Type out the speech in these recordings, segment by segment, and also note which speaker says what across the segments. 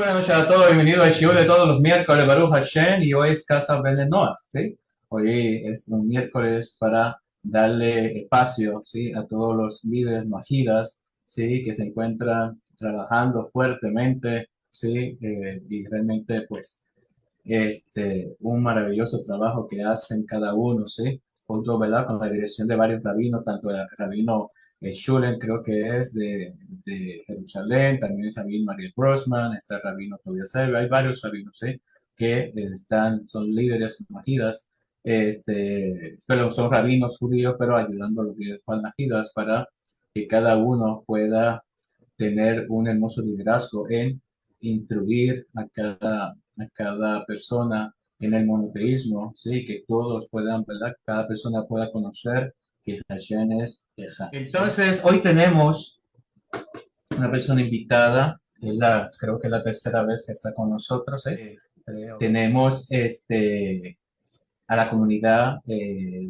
Speaker 1: buenas noches a todos, bienvenidos al Shiur de todos los miércoles, Baruch Hashem, y hoy es Casa Ben Noah, ¿sí? Hoy es un miércoles para darle espacio, ¿sí? A todos los líderes majidas, ¿sí? Que se encuentran trabajando fuertemente, ¿sí? Y realmente, pues, un maravilloso trabajo que hacen cada uno, ¿sí? Junto, ¿verdad? Con la dirección de varios rabinos, tanto el rabino Shulen, creo que es de Jerusalén, también el rabino Mariel Grossman, está el rabino Tobias Serra, hay varios rabinos, ¿sí? Que son líderes majidas, pero son rabinos judíos, pero ayudando a los líderes majidas para que cada uno pueda tener un hermoso liderazgo en instruir a cada persona en el monoteísmo, ¿sí? Que todos puedan, ¿verdad? Cada persona pueda conocer que Hashem es Ejad. Entonces, hoy tenemos una persona invitada, creo que es la tercera vez que está con nosotros, ¿eh? Tenemos a la comunidad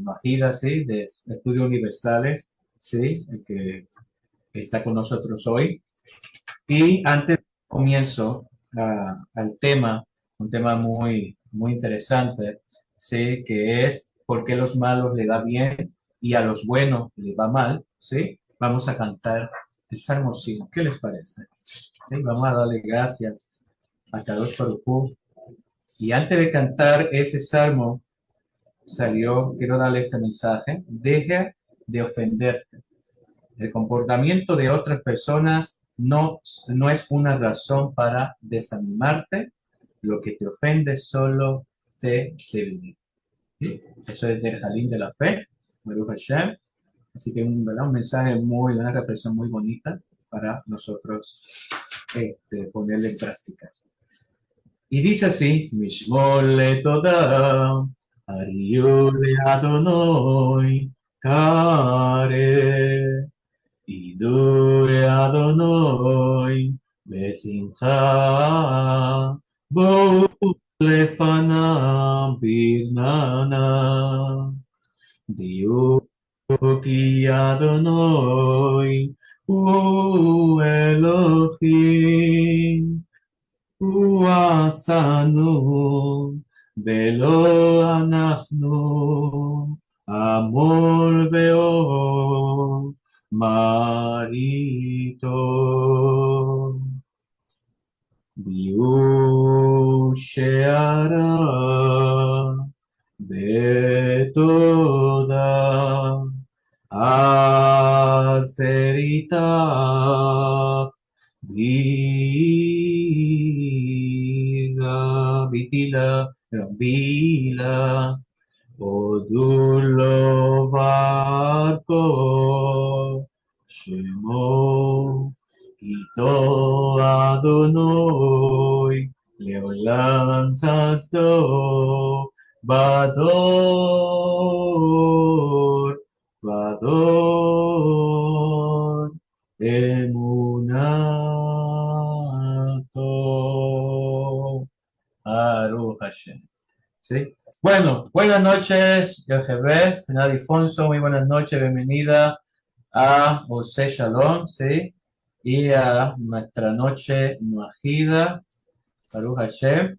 Speaker 1: Majida, ¿sí? De Estudios Universales, ¿sí? El que está con nosotros hoy. Y antes comienzo al tema, un tema muy, muy interesante, ¿sí? Que es por qué los malos le da bien y a los buenos le va mal, ¿sí? Vamos a cantar el Salmo 5, ¿qué les parece? ¿Sí? Vamos a darle gracias a Kadosh Baruj Hu. Y antes de cantar ese salmo, quiero darle este mensaje: deja de ofenderte. El comportamiento de otras personas no es una razón para desanimarte. Lo que te ofende solo te debilita. ¿Sí? Eso es del Jalín de la Fe, Baruch Hashem. Así que ¿verdad? Un mensaje una reflexión muy bonita para nosotros ponerle en práctica. Y dice así: Mishmole toda, Ariule Adonoi, Kare. Idure Adonai, Besimcha, Bo Lefana Birnana, Diu ki Adonai, U Elohim, U Asanu, Belo Anachnu, Amor Veo. Marito Biusheara Betoda Aserita Vila Odulo Varko Shemo Ito Adonai Leolam Tasdo Vador Emunato Aru Hashem. ¿Sí? Bueno, buenas noches, Yochebed, Nadi Fonso, muy buenas noches, bienvenida a José Shalom, ¿sí? Y a nuestra noche Majida, Baruch Hashem.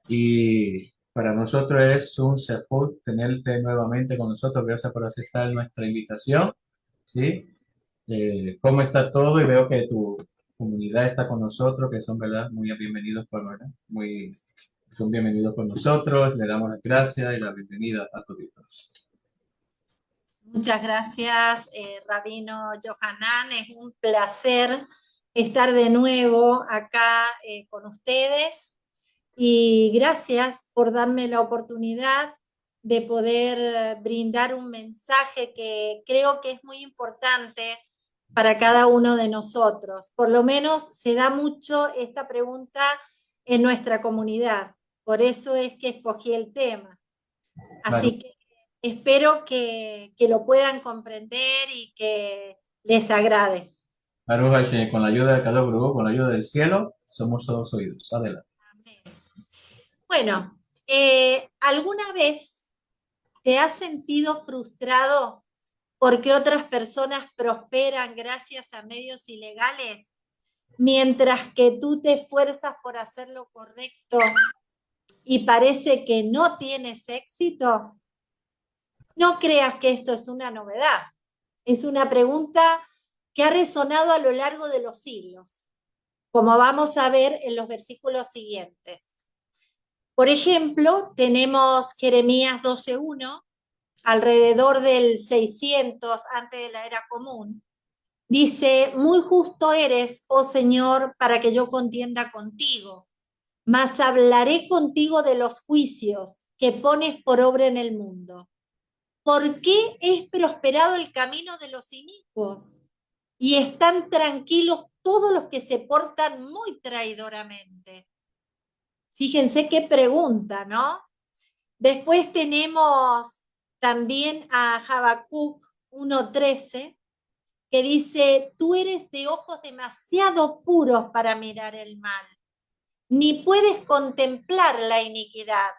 Speaker 1: Y para nosotros es un sefut tenerte nuevamente con nosotros. Gracias por aceptar nuestra invitación, ¿sí? ¿Cómo está todo? Y veo que tu comunidad está con nosotros, que son, ¿verdad? Muy bienvenidos por, ¿verdad? Son bienvenidos con nosotros. Le damos las gracias y la bienvenida a todos.
Speaker 2: Muchas gracias, Rabino Yohanan. Es un placer estar de nuevo acá con ustedes y gracias por darme la oportunidad de poder brindar un mensaje que creo que es muy importante para cada uno de nosotros. Por lo menos se da mucho esta pregunta en nuestra comunidad. Por eso es que escogí el tema. Así que espero que lo puedan comprender y que les agrade.
Speaker 1: Baruch Hashem, con la ayuda de Kadosh Baruj Hu, con la ayuda del cielo, somos todos oídos. Adelante.
Speaker 2: Bueno, ¿alguna vez te has sentido frustrado porque otras personas prosperan gracias a medios ilegales? mientras que tú te esfuerzas por hacer lo correcto y parece que no tienes éxito? No creas que esto es una novedad. Es una pregunta que ha resonado a lo largo de los siglos, como vamos a ver en los versículos siguientes. Por ejemplo, tenemos Jeremías 12:1, alrededor del 600 antes de la era común. Dice: muy justo eres, oh Señor, para que yo contienda contigo, mas hablaré contigo de los juicios que pones por obra en el mundo. ¿Por qué es prosperado el camino de los inicuos? Y están tranquilos todos los que se portan muy traidoramente. Fíjense qué pregunta, ¿no? Después tenemos también a Habacuc 1:13, que dice: tú eres de ojos demasiado puros para mirar el mal, ni puedes contemplar la iniquidad.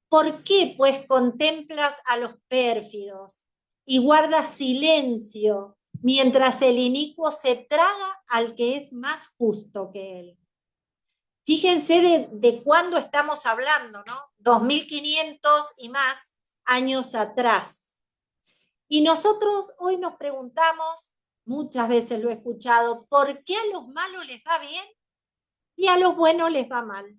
Speaker 2: ¿Por qué, pues, contemplas a los pérfidos y guardas silencio mientras el inicuo se traga al que es más justo que él? Fíjense de cuándo estamos hablando, ¿no? 2500 y más años atrás. Y nosotros hoy nos preguntamos, muchas veces lo he escuchado, ¿por qué a los malos les va bien y a los buenos les va mal?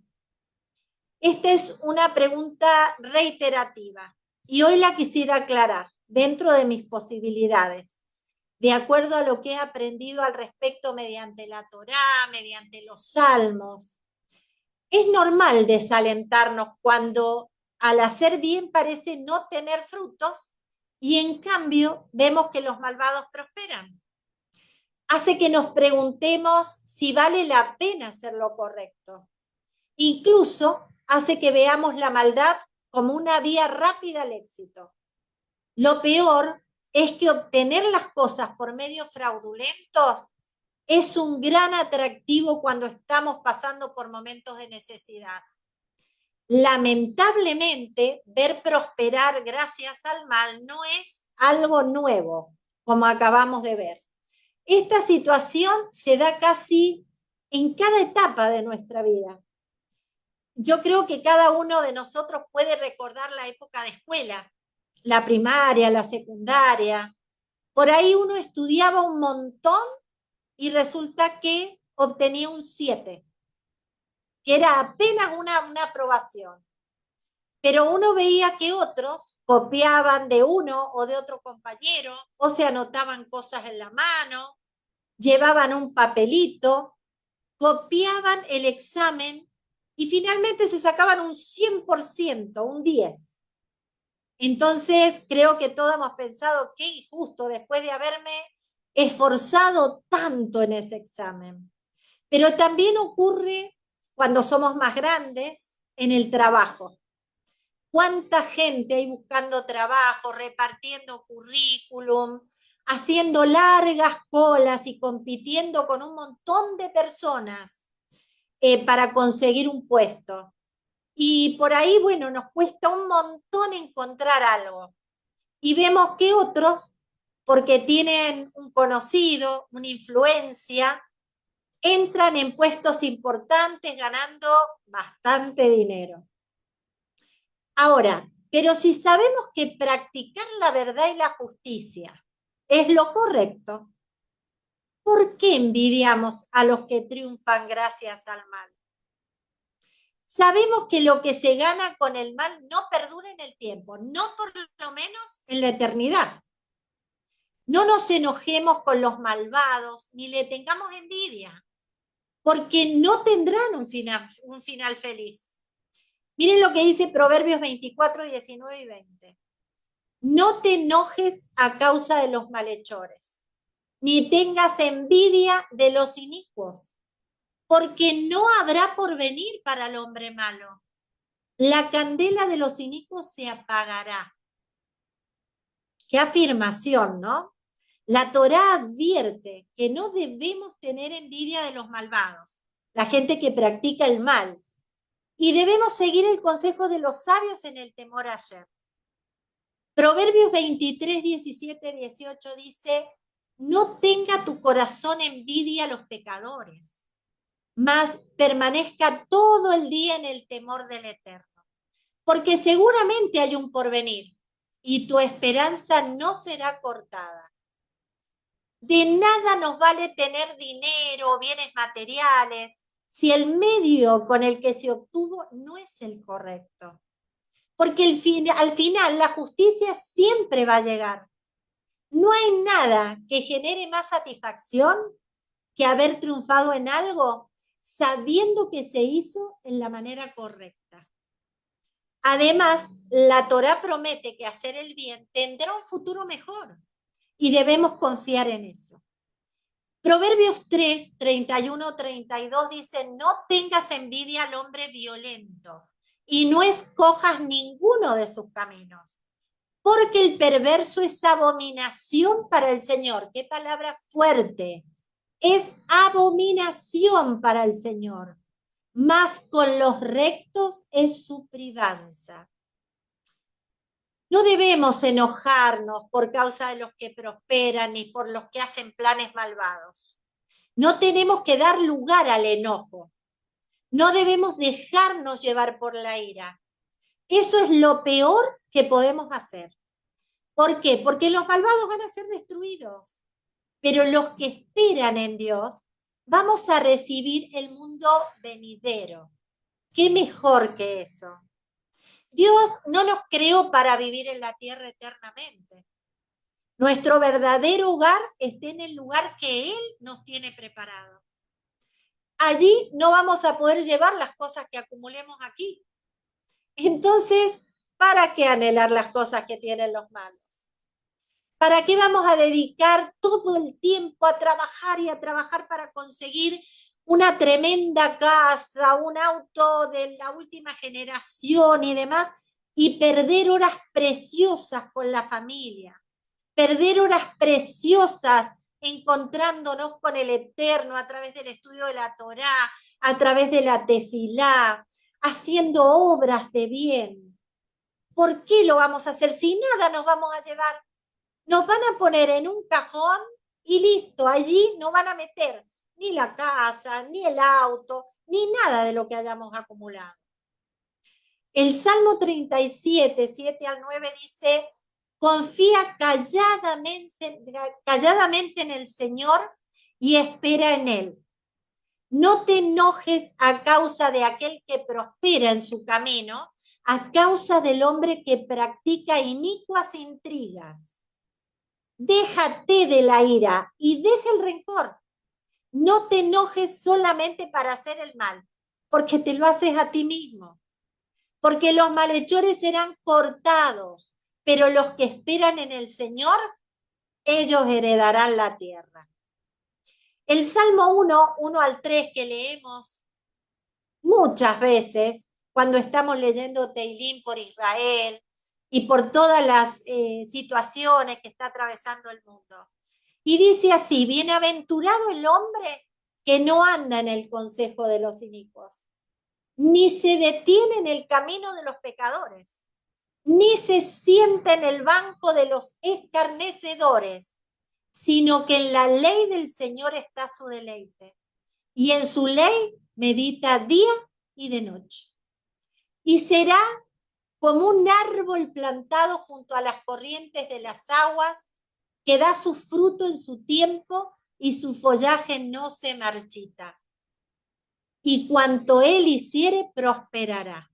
Speaker 2: Esta es una pregunta reiterativa y hoy la quisiera aclarar dentro de mis posibilidades, de acuerdo a lo que he aprendido al respecto mediante la Torá, mediante los salmos. Es normal desalentarnos cuando al hacer bien parece no tener frutos y en cambio vemos que los malvados prosperan. Hace que nos preguntemos si vale la pena hacer lo correcto. Incluso hace que veamos la maldad como una vía rápida al éxito. Lo peor es que obtener las cosas por medios fraudulentos es un gran atractivo cuando estamos pasando por momentos de necesidad. Lamentablemente, ver prosperar gracias al mal no es algo nuevo, como acabamos de ver. Esta situación se da casi en cada etapa de nuestra vida. Yo creo que cada uno de nosotros puede recordar la época de escuela, la primaria, la secundaria. Por ahí uno estudiaba un montón y resulta que obtenía un 7, que era apenas una aprobación. Pero uno veía que otros copiaban de uno o de otro compañero, o se anotaban cosas en la mano, llevaban un papelito, copiaban el examen y finalmente se sacaban un 100%, un 10. Entonces creo que todos hemos pensado: qué injusto después de haberme esforzado tanto en ese examen. Pero también ocurre cuando somos más grandes en el trabajo. ¿Cuánta gente hay buscando trabajo, repartiendo currículum, haciendo largas colas y compitiendo con un montón de personas para conseguir un puesto? Y por ahí, bueno, nos cuesta un montón encontrar algo. Y vemos que otros, porque tienen un conocido, una influencia, entran en puestos importantes ganando bastante dinero. Ahora, pero si sabemos que practicar la verdad y la justicia es lo correcto, ¿por qué envidiamos a los que triunfan gracias al mal? Sabemos que lo que se gana con el mal no perdura en el tiempo, no por lo menos en la eternidad. No nos enojemos con los malvados ni le tengamos envidia, porque no tendrán un final feliz. Miren lo que dice Proverbios 24, 19 y 20. No te enojes a causa de los malhechores, ni tengas envidia de los inicuos, porque no habrá porvenir para el hombre malo. La candela de los inicuos se apagará. Qué afirmación, ¿no? La Torá advierte que no debemos tener envidia de los malvados, la gente que practica el mal, y debemos seguir el consejo de los sabios en el temor a Hashem. Proverbios 23, 17, 18 dice: no tenga tu corazón envidia a los pecadores, mas permanezca todo el día en el temor del Eterno, porque seguramente hay un porvenir y tu esperanza no será cortada. De nada nos vale tener dinero o bienes materiales si el medio con el que se obtuvo no es el correcto. Porque al final la justicia siempre va a llegar. No hay nada que genere más satisfacción que haber triunfado en algo sabiendo que se hizo en la manera correcta. Además, la Torá promete que hacer el bien tendrá un futuro mejor y debemos confiar en eso. Proverbios 3, 31, 32 dice, no tengas envidia al hombre violento y no escojas ninguno de sus caminos, porque el perverso es abominación para el Señor. Qué palabra fuerte. Es abominación para el Señor, mas con los rectos es su privanza. No debemos enojarnos por causa de los que prosperan ni por los que hacen planes malvados. No tenemos que dar lugar al enojo. No debemos dejarnos llevar por la ira. Eso es lo peor que podemos hacer. ¿Por qué? Porque los malvados van a ser destruidos, pero los que esperan en Dios vamos a recibir el mundo venidero. ¿Qué mejor que eso? Dios no nos creó para vivir en la tierra eternamente. Nuestro verdadero hogar está en el lugar que Él nos tiene preparado. Allí no vamos a poder llevar las cosas que acumulemos aquí. Entonces, ¿para qué anhelar las cosas que tienen los malos? ¿Para qué vamos a dedicar todo el tiempo a trabajar y a trabajar para conseguir una tremenda casa, un auto de la última generación y demás, y perder horas preciosas con la familia? Perder horas preciosas encontrándonos con el Eterno a través del estudio de la Torá, a través de la tefilá, haciendo obras de bien. ¿Por qué lo vamos a hacer si nada nos vamos a llevar? Nos van a poner en un cajón y listo, allí no van a meter ni la casa, ni el auto, ni nada de lo que hayamos acumulado. El Salmo 37, 7 al 9 dice, confía calladamente en el Señor y espera en Él. No te enojes a causa de aquel que prospera en su camino, a causa del hombre que practica inicuas intrigas. Déjate de la ira y deja el rencor. No te enojes solamente para hacer el mal, porque te lo haces a ti mismo. Porque los malhechores serán cortados, pero los que esperan en el Señor, ellos heredarán la tierra. El Salmo 1, 1 al 3 que leemos muchas veces cuando estamos leyendo Teilín por Israel y por todas las situaciones que está atravesando el mundo. Y dice así, bienaventurado el hombre que no anda en el consejo de los inicuos, ni se detiene en el camino de los pecadores, ni se sienta en el banco de los escarnecedores, sino que en la ley del Señor está su deleite, y en su ley medita día y de noche. Y será como un árbol plantado junto a las corrientes de las aguas, que da su fruto en su tiempo y su follaje no se marchita. Y cuanto él hiciere, prosperará.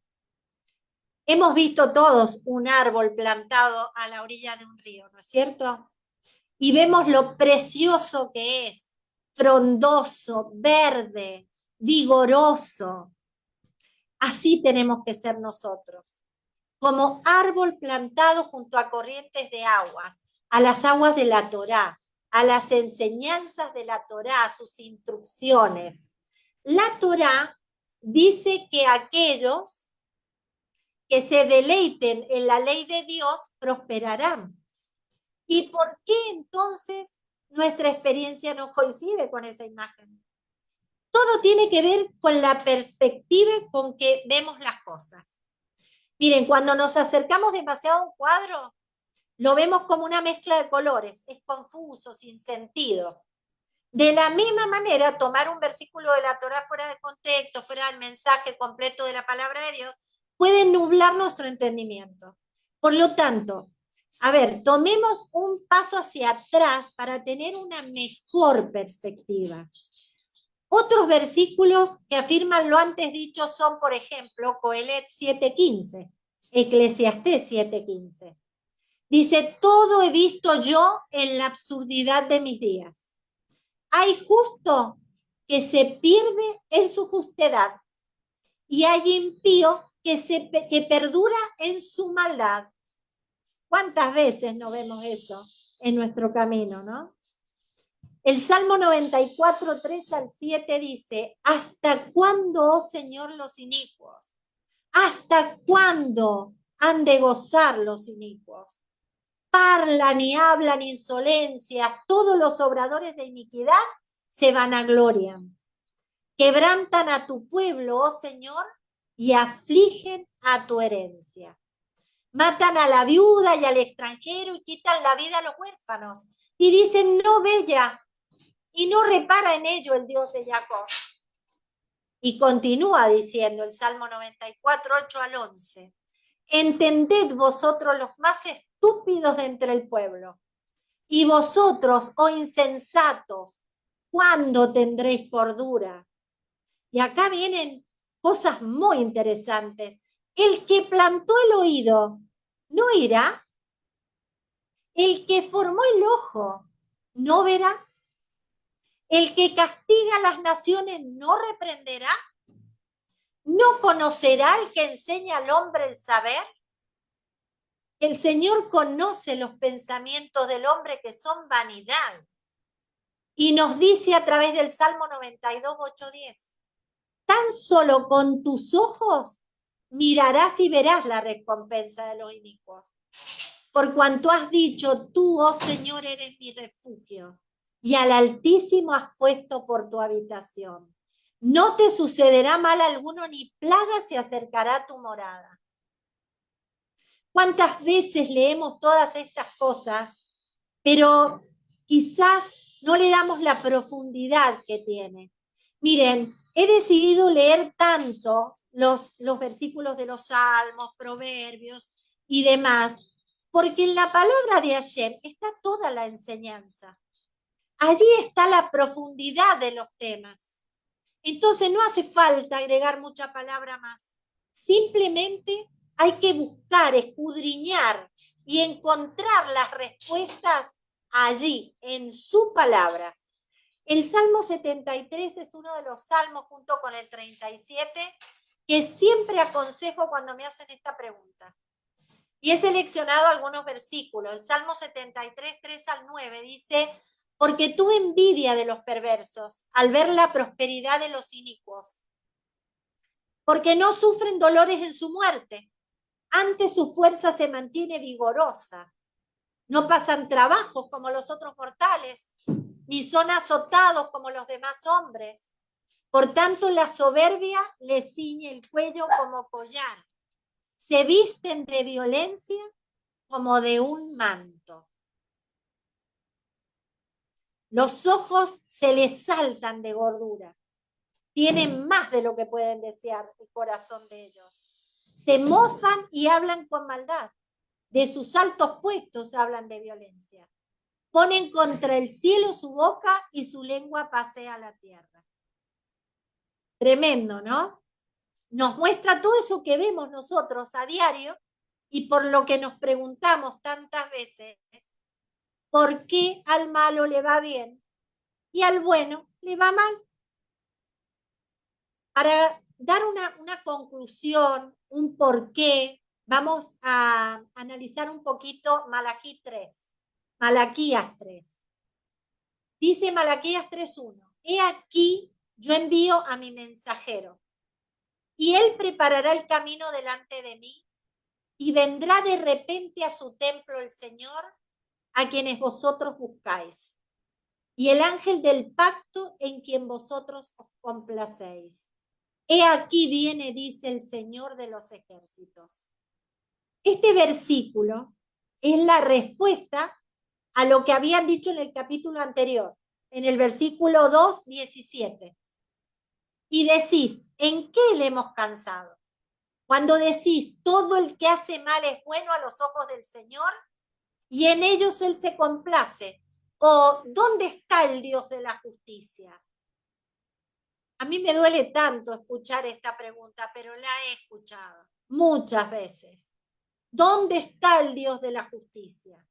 Speaker 2: Hemos visto todos un árbol plantado a la orilla de un río, ¿no es cierto? Y vemos lo precioso que es, frondoso, verde, vigoroso. Así tenemos que ser nosotros, como árbol plantado junto a corrientes de aguas, a las aguas de la Torá, a las enseñanzas de la Torá, a sus instrucciones. La Torá dice que aquellos que se deleiten en la ley de Dios prosperarán. ¿Y por qué entonces nuestra experiencia no coincide con esa imagen? Todo tiene que ver con la perspectiva con que vemos las cosas. Miren, cuando nos acercamos demasiado a un cuadro, lo vemos como una mezcla de colores, es confuso, sin sentido. De la misma manera, tomar un versículo de la Torá fuera de contexto, fuera del mensaje completo de la palabra de Dios, puede nublar nuestro entendimiento. Por lo tanto, a ver, tomemos un paso hacia atrás para tener una mejor perspectiva. Otros versículos que afirman lo antes dicho son, por ejemplo, Coelet 7:15, Eclesiastés 7:15. Dice, todo he visto yo en la absurdidad de mis días. Hay justo que se pierde en su justedad y hay impío que perdura en su maldad. ¿Cuántas veces no vemos eso en nuestro camino, no? El Salmo 94, 3 al 7 dice, ¿hasta cuándo, oh Señor, los inicuos? ¿Hasta cuándo han de gozar los inicuos? Parlan y hablan insolencias, todos los obradores de iniquidad se vanaglorian. Quebrantan a tu pueblo, oh Señor, y afligen a tu herencia. Matan a la viuda y al extranjero y quitan la vida a los huérfanos. Y dicen, no bella, y no repara en ello el Dios de Jacob. Y continúa diciendo el Salmo 94, 8 al 11. Entended vosotros los más estúpidos de entre el pueblo. Y vosotros, oh insensatos, ¿cuándo tendréis cordura? Y acá vienen cosas muy interesantes. El que plantó el oído, ¿no irá? El que formó el ojo, ¿no verá? El que castiga a las naciones, ¿no reprenderá? ¿No conocerá el que enseña al hombre el saber? El Señor conoce los pensamientos del hombre que son vanidad. Y nos dice a través del Salmo 92, 8, 10. Tan solo con tus ojos mirarás y verás la recompensa de los inicuos. Por cuanto has dicho, tú, oh Señor, eres mi refugio, y al Altísimo has puesto por tu habitación. No te sucederá mal alguno, ni plaga se acercará a tu morada. ¿Cuántas veces leemos todas estas cosas, pero quizás no le damos la profundidad que tiene? Miren, he decidido leer tanto los versículos de los Salmos, Proverbios y demás, porque en la palabra de Hashem está toda la enseñanza. Allí está la profundidad de los temas. Entonces no hace falta agregar mucha palabra más. Simplemente hay que buscar, escudriñar y encontrar las respuestas allí, en su palabra. El Salmo 73 es uno de los salmos, junto con el 37, que siempre aconsejo cuando me hacen esta pregunta. Y he seleccionado algunos versículos. El Salmo 73, 3 al 9 dice, porque tuve envidia de los perversos al ver la prosperidad de los inicuos, porque no sufren dolores en su muerte, antes su fuerza se mantiene vigorosa, no pasan trabajos como los otros mortales, ni son azotados como los demás hombres. Por tanto, la soberbia les ciñe el cuello como collar, se visten de violencia como de un manto. Los ojos se les saltan de gordura, tienen más de lo que pueden desear el corazón de ellos. Se mofan y hablan con maldad. De sus altos puestos hablan de violencia. Ponen contra el cielo su boca y su lengua pasea la tierra. Tremendo, ¿no? Nos muestra todo eso que vemos nosotros a diario y por lo que nos preguntamos tantas veces, ¿por qué al malo le va bien y al bueno le va mal? Para dar una conclusión, un porqué, vamos a analizar un poquito Malaquías 3. Dice Malaquías 3:1, he aquí yo envío a mi mensajero, y él preparará el camino delante de mí, y vendrá de repente a su templo el Señor, a quienes vosotros buscáis, y el ángel del pacto en quien vosotros os complacéis. He aquí viene, dice el Señor de los ejércitos. Este versículo es la respuesta a lo que habían dicho en el capítulo anterior. en el versículo 2, 17. Y decís, ¿en qué le hemos cansado? Cuando decís, todo el que hace mal es bueno a los ojos del Señor, y en ellos Él se complace. ¿O dónde está el Dios de la justicia? A mí me duele tanto escuchar esta pregunta, pero la he escuchado muchas veces. ¿Dónde está el Dios de la justicia?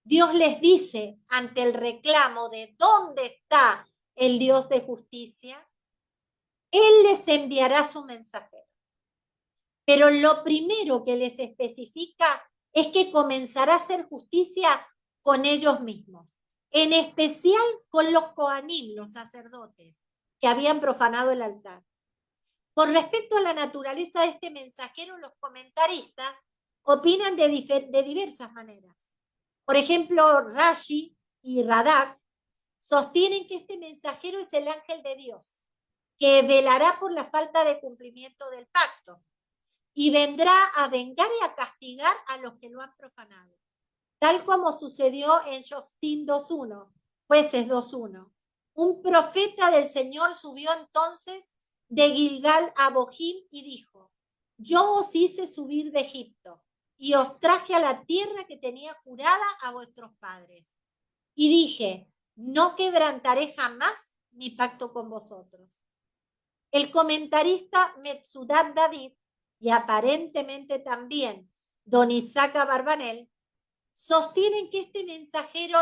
Speaker 2: Dios les dice ante el reclamo de ¿dónde está el Dios de justicia? Él les enviará su mensajero. Pero lo primero que les especifica es que comenzará a hacer justicia con ellos mismos, en especial con los coanim, los sacerdotes, que habían profanado el altar. Con respecto a la naturaleza de este mensajero, los comentaristas opinan de diversas maneras. Por ejemplo, Rashi y Radak sostienen que este mensajero es el ángel de Dios, que velará por la falta de cumplimiento del pacto y vendrá a vengar y a castigar a los que lo han profanado, tal como sucedió en Shoftim 2.1, Jueces 2.1. Un profeta del Señor subió entonces de Gilgal a Bohim y dijo, yo os hice subir de Egipto y os traje a la tierra que tenía jurada a vuestros padres. Y dije, no quebrantaré jamás mi pacto con vosotros. El comentarista Metzudat David, y aparentemente también don Isaac Abarbanel, sostienen que este mensajero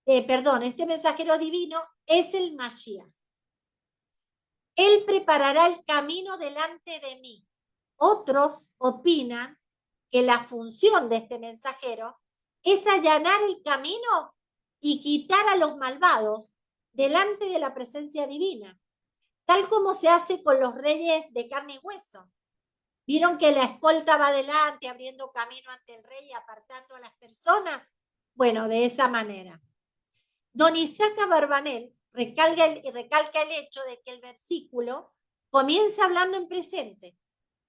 Speaker 2: este mensajero divino es el Mashiach. Él preparará el camino delante de mí. Otros opinan que la función de este mensajero es allanar el camino y quitar a los malvados delante de la presencia divina, tal como se hace con los reyes de carne y hueso. ¿Vieron que la escolta va adelante, abriendo camino ante el rey y apartando a las personas? Bueno, de esa manera. Don Isaac Abarbanel recalca el hecho de que el versículo comienza hablando en presente.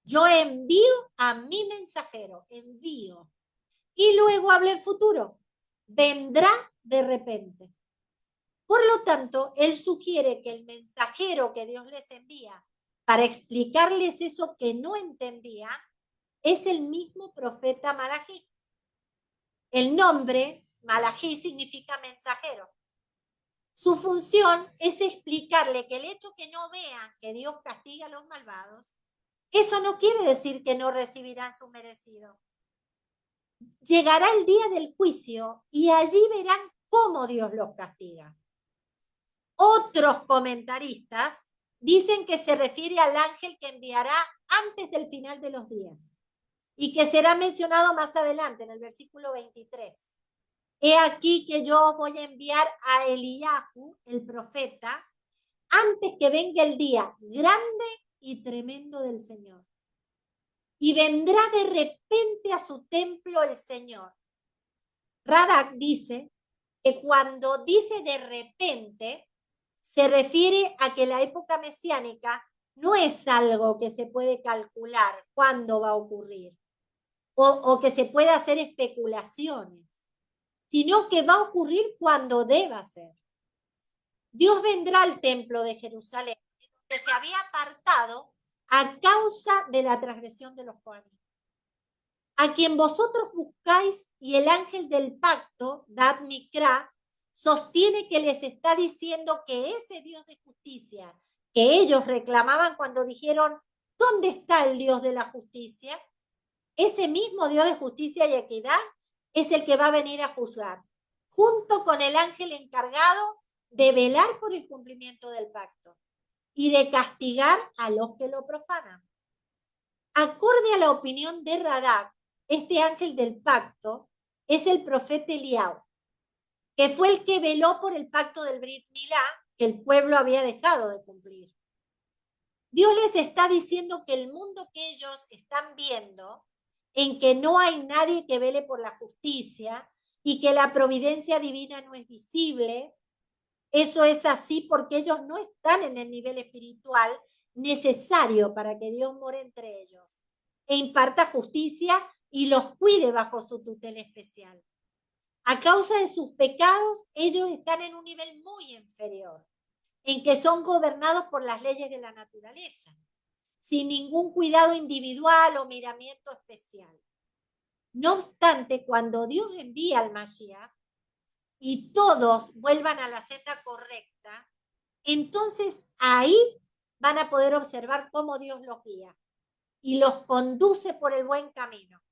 Speaker 2: Yo envío a mi mensajero, envío. Y luego habla en futuro. Vendrá de repente. Por lo tanto, él sugiere que el mensajero que Dios les envía para explicarles eso que no entendía es el mismo profeta Malají. El nombre Malají significa mensajero. Su función es explicarle que el hecho que no vean que Dios castiga a los malvados, eso no quiere decir que no recibirán su merecido. Llegará el día del juicio y allí verán cómo Dios los castiga. Otros comentaristas dicen que se refiere al ángel que enviará antes del final de los días y que será mencionado más adelante en el versículo 23. He aquí que yo os voy a enviar a Eliyahu, el profeta, antes que venga el día grande y tremendo del Señor. Y vendrá de repente a su templo el Señor. Radak dice que cuando dice de repente, se refiere a que la época mesiánica no es algo que se puede calcular cuándo va a ocurrir o que se puede hacer especulaciones, sino que va a ocurrir cuando deba ser. Dios vendrá al templo de Jerusalén, que se había apartado a causa de la transgresión de los coanim. A quien vosotros buscáis, y el ángel del pacto, Dad Mikra, sostiene que les está diciendo que ese Dios de justicia que ellos reclamaban cuando dijeron, ¿dónde está el Dios de la justicia? Ese mismo Dios de justicia y equidad es el que va a venir a juzgar, junto con el ángel encargado de velar por el cumplimiento del pacto y de castigar a los que lo profanan. Acorde a la opinión de Radak, este ángel del pacto es el profeta Eliyahu, que fue el que veló por el pacto del Brit Milá que el pueblo había dejado de cumplir. Dios les está diciendo que el mundo que ellos están viendo, en que no hay nadie que vele por la justicia y que la providencia divina no es visible, eso es así porque ellos no están en el nivel espiritual necesario para que Dios more entre ellos e imparta justicia y los cuide bajo su tutela especial. A causa de sus pecados, ellos están en un nivel muy inferior, en que son gobernados por las leyes de la naturaleza, sin ningún cuidado individual o miramiento especial. No obstante, cuando Dios envía al Mashiach y todos vuelvan a la senda correcta, entonces ahí van a poder observar cómo Dios los guía y los conduce por el buen camino,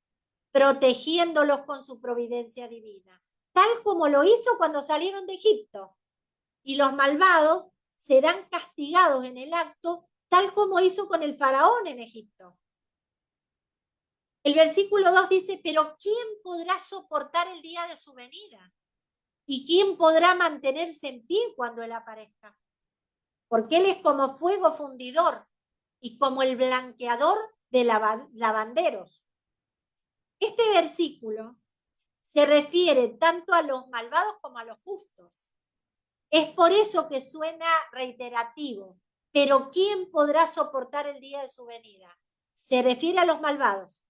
Speaker 2: protegiéndolos con su providencia divina, tal como lo hizo cuando salieron de Egipto. Y los malvados serán castigados en el acto, tal como hizo con el faraón en Egipto. El versículo 2 dice, pero ¿quién podrá soportar el día de su venida? ¿Y quién podrá mantenerse en pie cuando Él aparezca? Porque Él es como fuego fundidor y como el blanqueador de lavanderos. Este versículo se refiere tanto a los malvados como a los justos. Es por eso que suena reiterativo. Pero ¿quién podrá soportar el día de su venida? Se refiere a los malvados,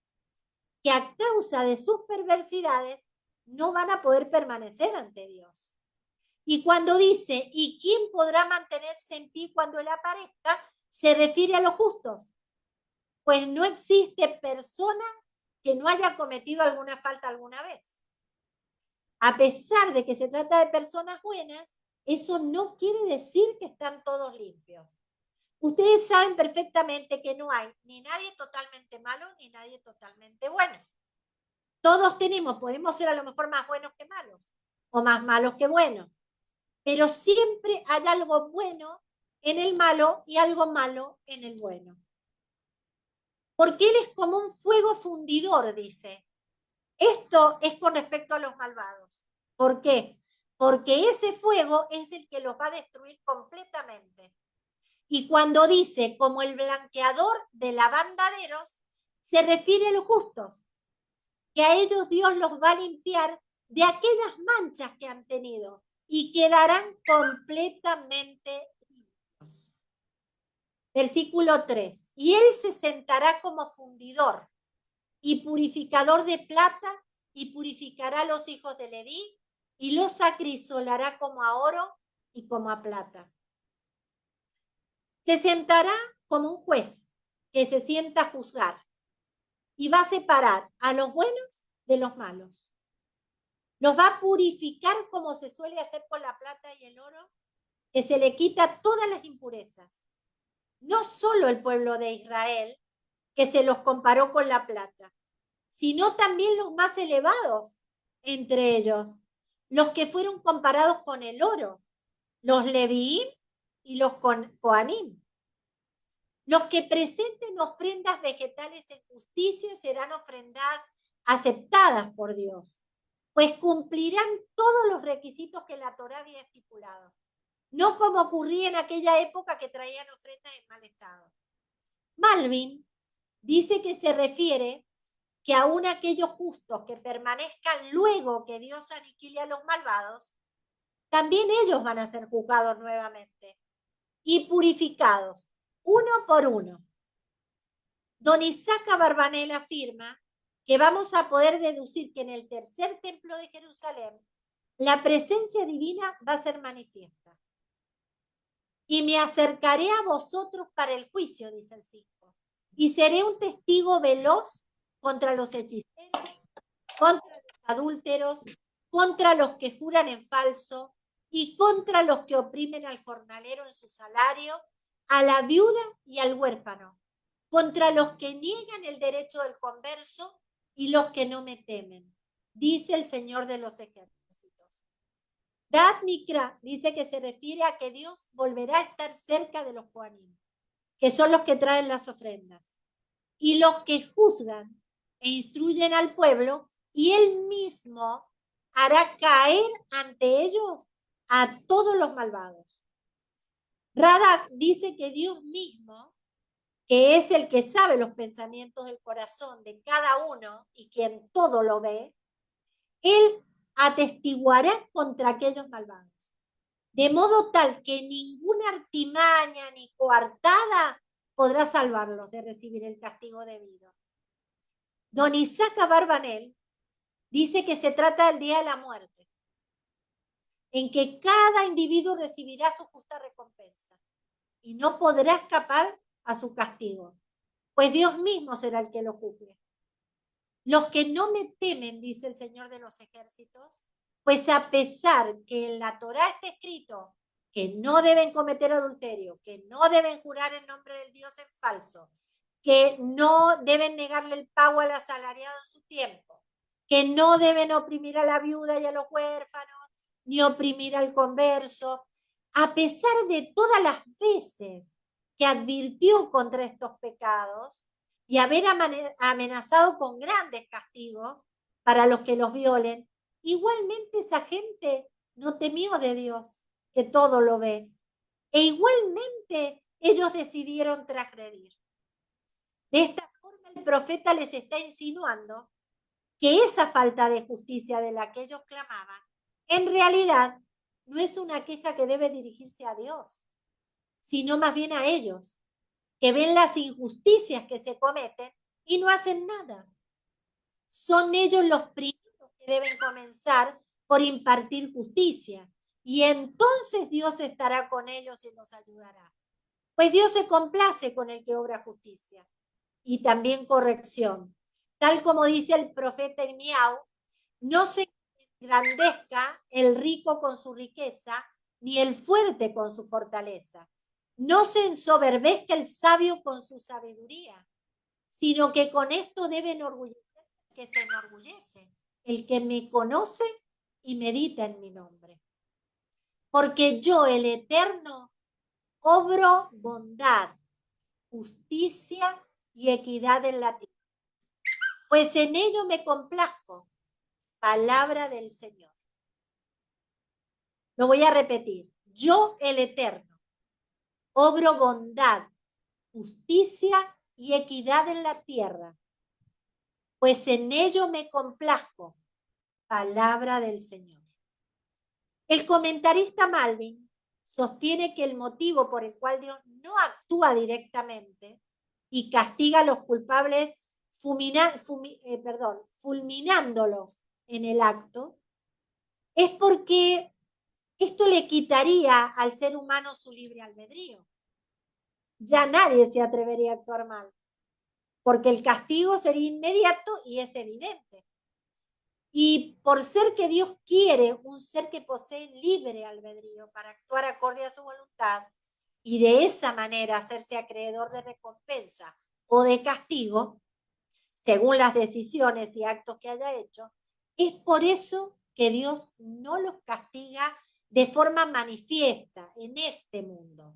Speaker 2: que a causa de sus perversidades no van a poder permanecer ante Dios. Y cuando dice, ¿y quién podrá mantenerse en pie cuando Él aparezca? Se refiere a los justos, pues no existe persona que no haya cometido alguna falta alguna vez. A pesar de que se trata de personas buenas, eso no quiere decir que están todos limpios. Ustedes saben perfectamente que no hay ni nadie totalmente malo ni nadie totalmente bueno. Todos podemos ser a lo mejor más buenos que malos o más malos que buenos, pero siempre hay algo bueno en el malo y algo malo en el bueno. Porque Él es como un fuego fundidor, dice. Esto es con respecto a los malvados. ¿Por qué? Porque ese fuego es el que los va a destruir completamente. Y cuando dice como el blanqueador de lavanderos, se refiere a los justos, que a ellos Dios los va a limpiar de aquellas manchas que han tenido y quedarán completamente limpios. Versículo 3. Y Él se sentará como fundidor y purificador de plata y purificará a los hijos de Leví y los acrisolará como a oro y como a plata. Se sentará como un juez que se sienta a juzgar y va a separar a los buenos de los malos. Los va a purificar como se suele hacer con la plata y el oro, que se le quita todas las impurezas. No solo el pueblo de Israel, que se los comparó con la plata, sino también los más elevados entre ellos, los que fueron comparados con el oro, los Levíim y los Coanim. Los que presenten ofrendas vegetales en justicia serán ofrendas aceptadas por Dios, pues cumplirán todos los requisitos que la Torá había estipulado, no como ocurría en aquella época que traían ofrendas en mal estado. Malvin dice que se refiere que aún aquellos justos que permanezcan luego que Dios aniquile a los malvados, también ellos van a ser juzgados nuevamente y purificados uno por uno. Don Isaac Abarbanel afirma que vamos a poder deducir que en el tercer templo de Jerusalén la presencia divina va a ser manifiesta. Y me acercaré a vosotros para el juicio, dice el 5, y seré un testigo veloz contra los hechiceros, contra los adúlteros, contra los que juran en falso y contra los que oprimen al jornalero en su salario, a la viuda y al huérfano, contra los que niegan el derecho del converso y los que no me temen, dice el Señor de los ejércitos. Dad Mikra dice que se refiere a que Dios volverá a estar cerca de los Kohanim, que son los que traen las ofrendas, y los que juzgan e instruyen al pueblo, y Él mismo hará caer ante ellos a todos los malvados. Radak dice que Dios mismo, que es el que sabe los pensamientos del corazón de cada uno y quien todo lo ve, Él atestiguará contra aquellos malvados, de modo tal que ninguna artimaña ni coartada podrá salvarlos de recibir el castigo debido. Don Isaac Abarbanel dice que se trata del día de la muerte, en que cada individuo recibirá su justa recompensa y no podrá escapar a su castigo, pues Dios mismo será el que lo juzgue. Los que no me temen, dice el Señor de los ejércitos, pues a pesar que en la Torá está escrito que no deben cometer adulterio, que no deben jurar en nombre del Dios en falso, que no deben negarle el pago al asalariado en su tiempo, que no deben oprimir a la viuda y a los huérfanos, ni oprimir al converso, a pesar de todas las veces que advirtió contra estos pecados y haber amenazado con grandes castigos para los que los violen, igualmente esa gente no temió de Dios, que todo lo ve. E igualmente ellos decidieron transgredir. De esta forma el profeta les está insinuando que esa falta de justicia de la que ellos clamaban, en realidad no es una queja que debe dirigirse a Dios, sino más bien a ellos, que ven las injusticias que se cometen y no hacen nada. Son ellos los primeros que deben comenzar por impartir justicia, y entonces Dios estará con ellos y los ayudará. Pues Dios se complace con el que obra justicia y también corrección. Tal como dice el profeta Irmiau, no se engrandezca el rico con su riqueza, ni el fuerte con su fortaleza. No se ensoberbezca el sabio con su sabiduría, sino que con esto debe enorgullecer que se enorgullece el que me conoce y medita en mi nombre. Porque yo, el Eterno, obro bondad, justicia y equidad en la tierra, pues en ello me complazco. Palabra del Señor. Lo voy a repetir. Yo, el Eterno, obro bondad, justicia y equidad en la tierra, pues en ello me complazco. Palabra del Señor. El comentarista Malvin sostiene que el motivo por el cual Dios no actúa directamente y castiga a los culpables fulminándolos en el acto, es porque esto le quitaría al ser humano su libre albedrío. Ya nadie se atrevería a actuar mal, porque el castigo sería inmediato y es evidente. Y por ser que Dios quiere un ser que posee libre albedrío para actuar acorde a su voluntad y de esa manera hacerse acreedor de recompensa o de castigo, según las decisiones y actos que haya hecho, es por eso que Dios no los castiga de forma manifiesta en este mundo,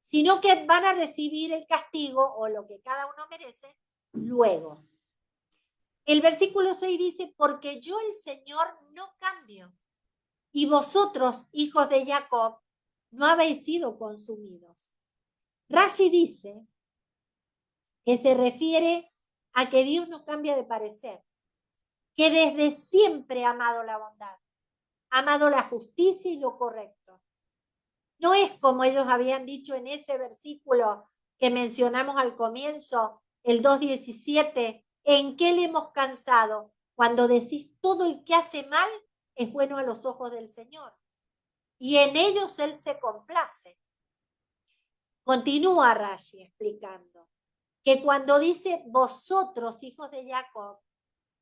Speaker 2: sino que van a recibir el castigo o lo que cada uno merece luego. El versículo 6 dice, porque yo el Señor no cambio, y vosotros, hijos de Jacob, no habéis sido consumidos. Rashi dice que se refiere a que Dios no cambia de parecer, que desde siempre ha amado la bondad, ha amado la justicia y lo correcto. No es como ellos habían dicho en ese versículo que mencionamos al comienzo, el 2:17, ¿en qué le hemos cansado? Cuando decís todo el que hace mal es bueno a los ojos del Señor, y en ellos Él se complace. Continúa Rashi explicando que cuando dice vosotros, hijos de Jacob,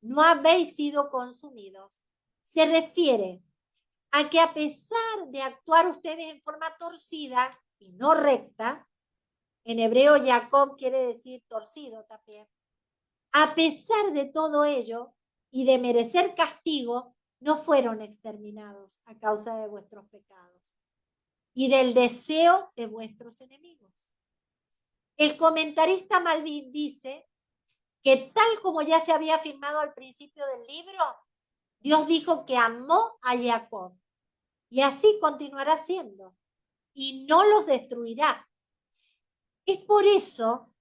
Speaker 2: no habéis sido consumidos, se refiere a que a pesar de actuar ustedes en forma torcida y no recta, en hebreo Jacob quiere decir torcido también, a pesar de todo ello y de merecer castigo, no fueron exterminados a causa de vuestros pecados y del deseo de vuestros enemigos. El comentarista Malvin dice que tal como ya se había afirmado al principio del libro, Dios dijo que amó a Jacob y así continuará siendo y no los destruirá. Es por eso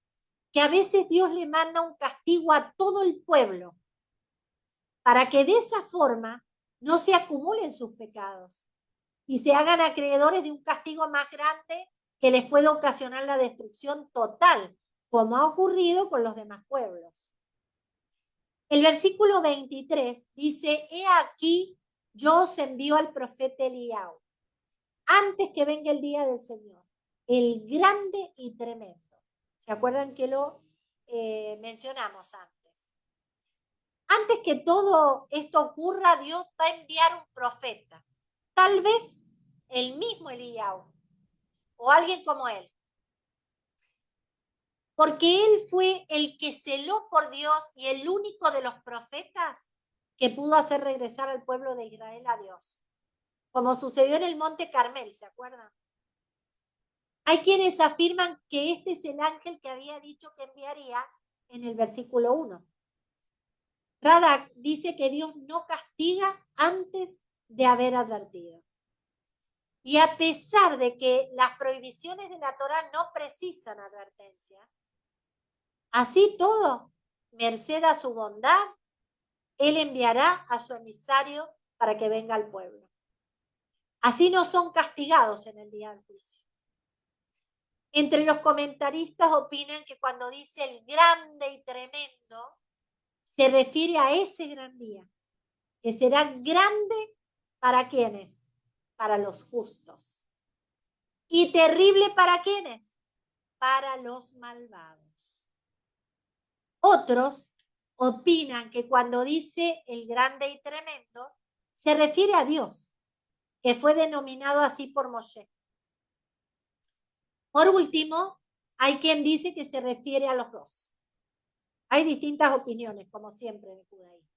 Speaker 2: que a veces Dios le manda un castigo a todo el pueblo para que de esa forma no se acumulen sus pecados y se hagan acreedores de un castigo más grande que les pueda ocasionar la destrucción total, como ha ocurrido con los demás pueblos. El versículo 23 dice, he aquí, yo os envío al profeta Eliao, antes que venga el día del Señor, el grande y tremendo. ¿Se acuerdan que lo mencionamos antes? Antes que todo esto ocurra, Dios va a enviar un profeta. Tal vez el mismo Eliao o alguien como él. Porque él fue el que celó por Dios y el único de los profetas que pudo hacer regresar al pueblo de Israel a Dios. Como sucedió en el Monte Carmel, ¿se acuerdan? Hay quienes afirman que este es el ángel que había dicho que enviaría en el versículo 1. Radak dice que Dios no castiga antes de haber advertido. Y a pesar de que las prohibiciones de la Torá no precisan advertencia, así todo, merced a su bondad, Él enviará a su emisario para que venga al pueblo. Así no son castigados en el día del juicio. Entre los comentaristas opinan que cuando dice el grande y tremendo, se refiere a ese gran día, que será grande para quienes, para los justos. Y terrible para quienes, para los malvados. Otros opinan que cuando dice el grande y tremendo, se refiere a Dios, que fue denominado así por Moshe. Por último, hay quien dice que se refiere a los dos. Hay distintas opiniones, como siempre en el judaísmo.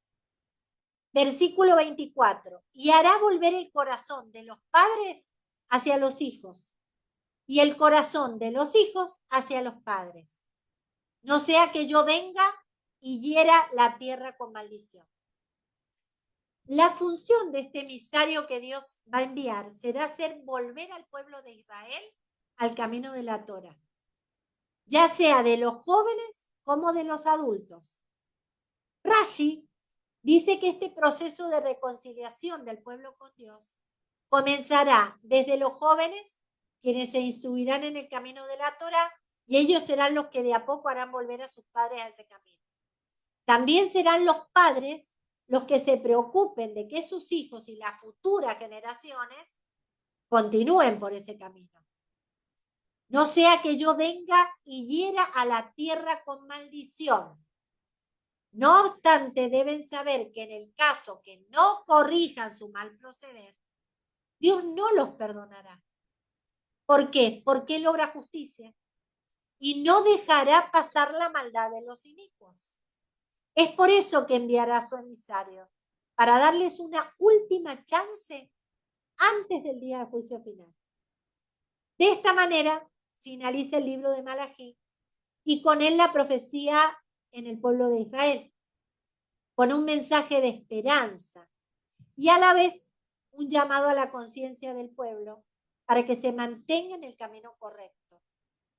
Speaker 2: Versículo 24. Y hará volver el corazón de los padres hacia los hijos, y el corazón de los hijos hacia los padres. No sea que yo venga y hiera la tierra con maldición. La función de este emisario que Dios va a enviar será hacer volver al pueblo de Israel al camino de la Torá, ya sea de los jóvenes como de los adultos. Rashi dice que este proceso de reconciliación del pueblo con Dios comenzará desde los jóvenes, quienes se instruirán en el camino de la Torá, y ellos serán los que de a poco harán volver a sus padres a ese camino. También serán los padres los que se preocupen de que sus hijos y las futuras generaciones continúen por ese camino. No sea que yo venga y hiera a la tierra con maldición. No obstante, deben saber que en el caso que no corrijan su mal proceder, Dios no los perdonará. ¿Por qué? Porque Él obra justicia y no dejará pasar la maldad de los inicuos. Es por eso que enviará a su emisario, para darles una última chance antes del día de juicio final. De esta manera finaliza el libro de Malají y con él la profecía en el pueblo de Israel, con un mensaje de esperanza y a la vez un llamado a la conciencia del pueblo para que se mantenga en el camino correcto,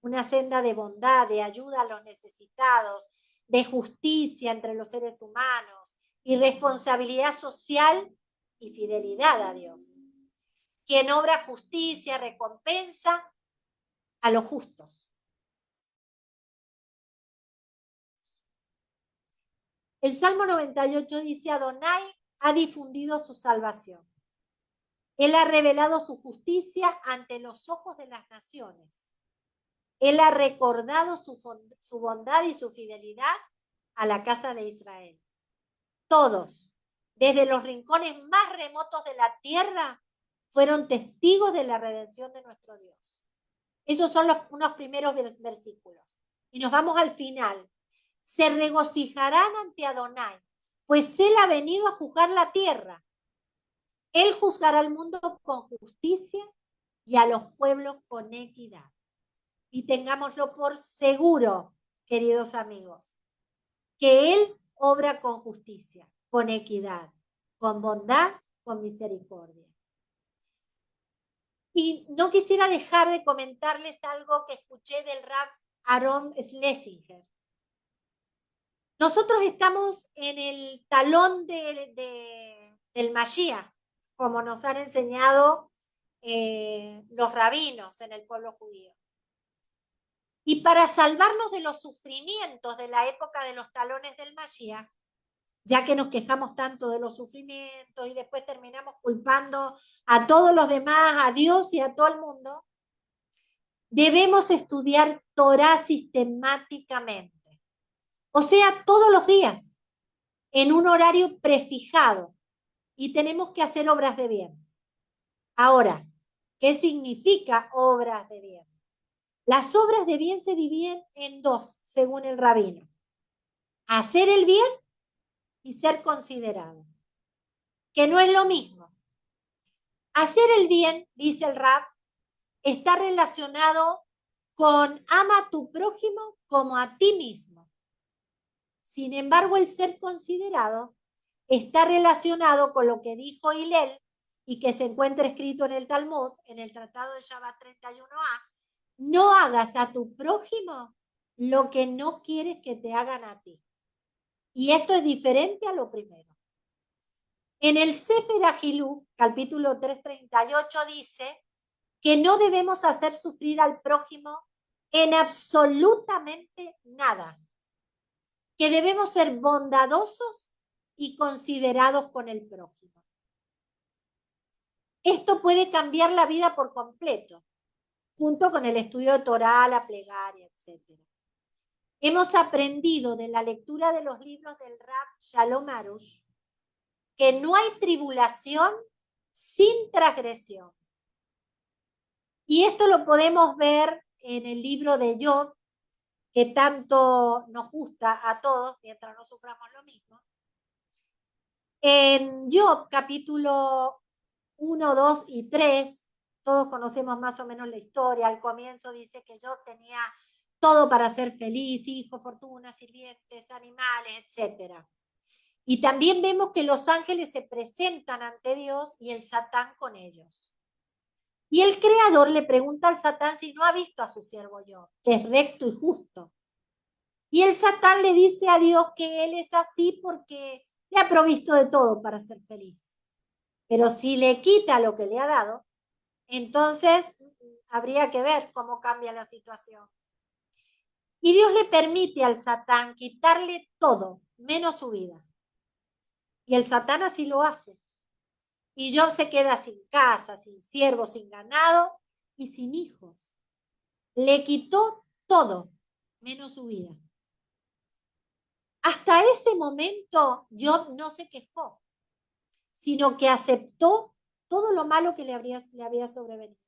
Speaker 2: una senda de bondad, de ayuda a los necesitados, de justicia entre los seres humanos y responsabilidad social y fidelidad a Dios. Quien obra justicia recompensa a los justos. El Salmo 98 dice: Adonai ha difundido su salvación. Él ha revelado su justicia ante los ojos de las naciones. Él ha recordado su bondad y su fidelidad a la casa de Israel. Todos, desde los rincones más remotos de la tierra, fueron testigos de la redención de nuestro Dios. Esos son unos primeros versículos. Y nos vamos al final. Se regocijarán ante Adonai, pues Él ha venido a juzgar la tierra. Él juzgará al mundo con justicia y a los pueblos con equidad. Y tengámoslo por seguro, queridos amigos, que Él obra con justicia, con equidad, con bondad, con misericordia. Y no quisiera dejar de comentarles algo que escuché del Rab Aaron Schlesinger. Nosotros estamos en el talón del Mashiach, como nos han enseñado los rabinos en el pueblo judío. Y para salvarnos de los sufrimientos de la época de los talones del Mashiach, ya que nos quejamos tanto de los sufrimientos y después terminamos culpando a todos los demás, a Dios y a todo el mundo, debemos estudiar Torá sistemáticamente. O sea, todos los días, en un horario prefijado. Y tenemos que hacer obras de bien. Ahora, ¿qué significa obras de bien? Las obras de bien se dividen en dos, según el rabino. Hacer el bien y ser considerado, que no es lo mismo. Hacer el bien, dice el Rab, está relacionado con ama a tu prójimo como a ti mismo. Sin embargo, el ser considerado está relacionado con lo que dijo Hillel y que se encuentra escrito en el Talmud, en el Tratado de Shabbat 31a, no hagas a tu prójimo lo que no quieres que te hagan a ti. Y esto es diferente a lo primero. En el Sefer Agilú, capítulo 338, dice que no debemos hacer sufrir al prójimo en absolutamente nada, que debemos ser bondadosos y considerados con el prójimo. Esto puede cambiar la vida por completo, junto con el estudio de Torá, la plegaria, etc. Hemos aprendido de la lectura de los libros del Rab Shalom Arush que no hay tribulación sin transgresión. Y esto lo podemos ver en el libro de Job, que tanto nos gusta a todos, mientras no suframos lo mismo. En Job, capítulo 1, 2 y 3, todos conocemos más o menos la historia. Al comienzo dice que Job tenía todo para ser feliz, hijos, fortuna, sirvientes, animales, etc. Y también vemos que los ángeles se presentan ante Dios y el Satán con ellos. Y el Creador le pregunta al Satán si no ha visto a su siervo Job, que es recto y justo. Y el Satán le dice a Dios que él es así porque le ha provisto de todo para ser feliz. Pero si le quita lo que le ha dado, entonces habría que ver cómo cambia la situación. Y Dios le permite al Satán quitarle todo, menos su vida. Y el Satán así lo hace. Y Job se queda sin casa, sin siervos, sin ganado y sin hijos. Le quitó todo, menos su vida. Hasta ese momento Job no se quejó, sino que aceptó todo lo malo que le había sobrevenido.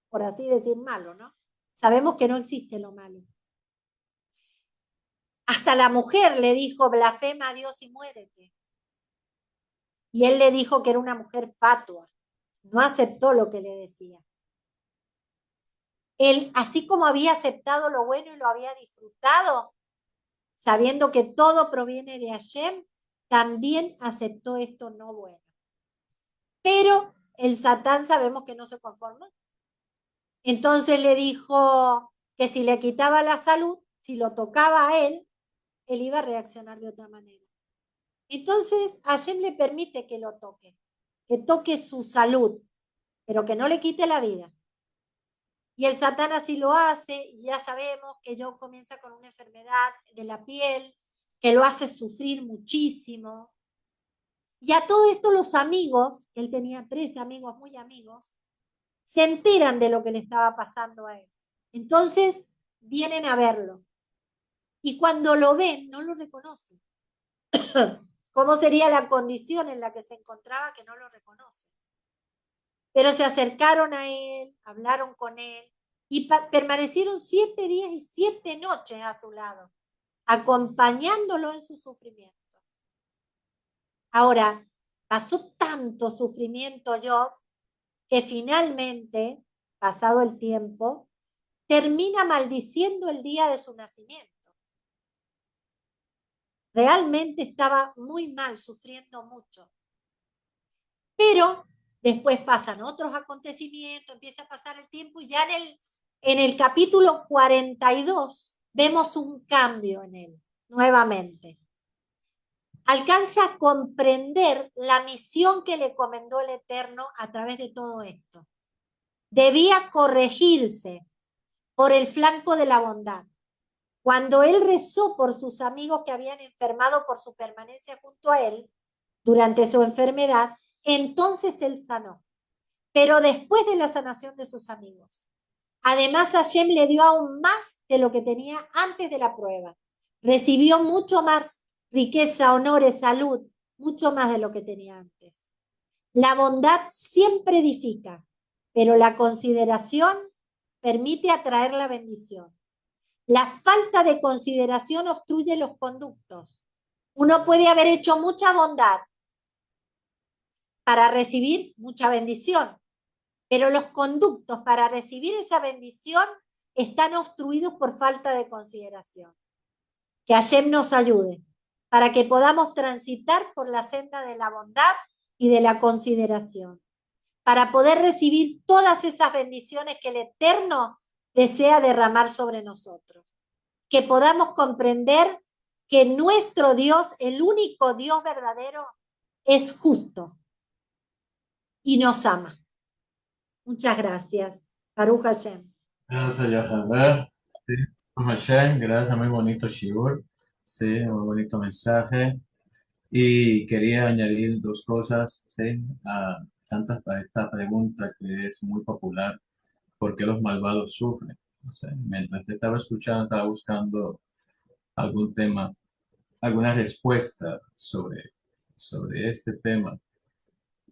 Speaker 2: Por así decir malo, ¿no? Sabemos que no existe lo malo. Hasta la mujer le dijo, blasfema a Dios y muérete. Y él le dijo que era una mujer fatua. No aceptó lo que le decía. Él, así como había aceptado lo bueno y lo había disfrutado, sabiendo que todo proviene de Hashem, también aceptó esto no bueno. Pero el Satán sabemos que no se conformó. Entonces le dijo que si le quitaba la salud, si lo tocaba a él iba a reaccionar de otra manera. Entonces Hashem le permite que lo toque, que toque su salud, pero que no le quite la vida. Y el Satán así lo hace, y ya sabemos que Job comienza con una enfermedad de la piel, que lo hace sufrir muchísimo. Y a todo esto los amigos, él tenía 3 amigos muy amigos, se enteran de lo que le estaba pasando a él. Entonces vienen a verlo. Y cuando lo ven, no lo reconocen. ¿Cómo sería la condición en la que se encontraba que no lo reconocen? Pero se acercaron a él, hablaron con él y permanecieron 7 días y 7 noches a su lado, acompañándolo en su sufrimiento. Ahora, pasó tanto sufrimiento Job que finalmente, pasado el tiempo, termina maldiciendo el día de su nacimiento. Realmente estaba muy mal, sufriendo mucho. Pero después pasan otros acontecimientos, empieza a pasar el tiempo y ya en el capítulo 42 vemos un cambio en él, nuevamente. Alcanza a comprender la misión que le encomendó el Eterno a través de todo esto. Debía corregirse por el flanco de la bondad. Cuando él rezó por sus amigos que habían enfermado por su permanencia junto a él durante su enfermedad, entonces él sanó. Pero después de la sanación de sus amigos. Además, Hashem le dio aún más de lo que tenía antes de la prueba. Recibió mucho más riqueza, honores, salud, mucho más de lo que tenía antes. La bondad siempre edifica, pero la consideración permite atraer la bendición. La falta de consideración obstruye los conductos. Uno puede haber hecho mucha bondad para recibir mucha bendición, pero los conductos para recibir esa bendición están obstruidos por falta de consideración. Que Hashem nos ayude para que podamos transitar por la senda de la bondad y de la consideración, para poder recibir todas esas bendiciones que el Eterno desea derramar sobre nosotros. Que podamos comprender que nuestro Dios, el único Dios verdadero, es justo y nos ama. Muchas gracias. Baruch Hashem.
Speaker 1: Gracias, Yohanan. Sí, Baruch Hashem, gracias, muy bonito Shiur. Sí, muy bonito mensaje. Y quería añadir dos cosas, ¿sí? A esta pregunta que es muy popular: ¿por qué los malvados sufren? O sea, mientras te estaba escuchando, estaba buscando algún tema, alguna respuesta sobre este tema.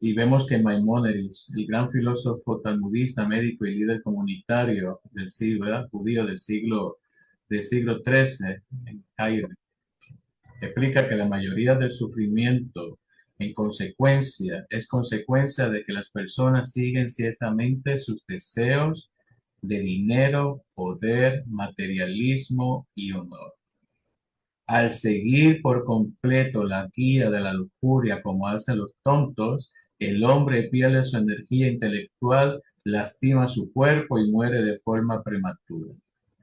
Speaker 1: Y vemos que Maimónides, el gran filósofo talmudista, médico y líder comunitario del siglo, ¿verdad? Judío del siglo XIII en Cairo, explica que la mayoría del sufrimiento es consecuencia de que las personas siguen ciegamente sus deseos de dinero, poder, materialismo y honor. Al seguir por completo la guía de la lujuria como hacen los tontos, el hombre pierde su energía intelectual, lastima su cuerpo y muere de forma prematura.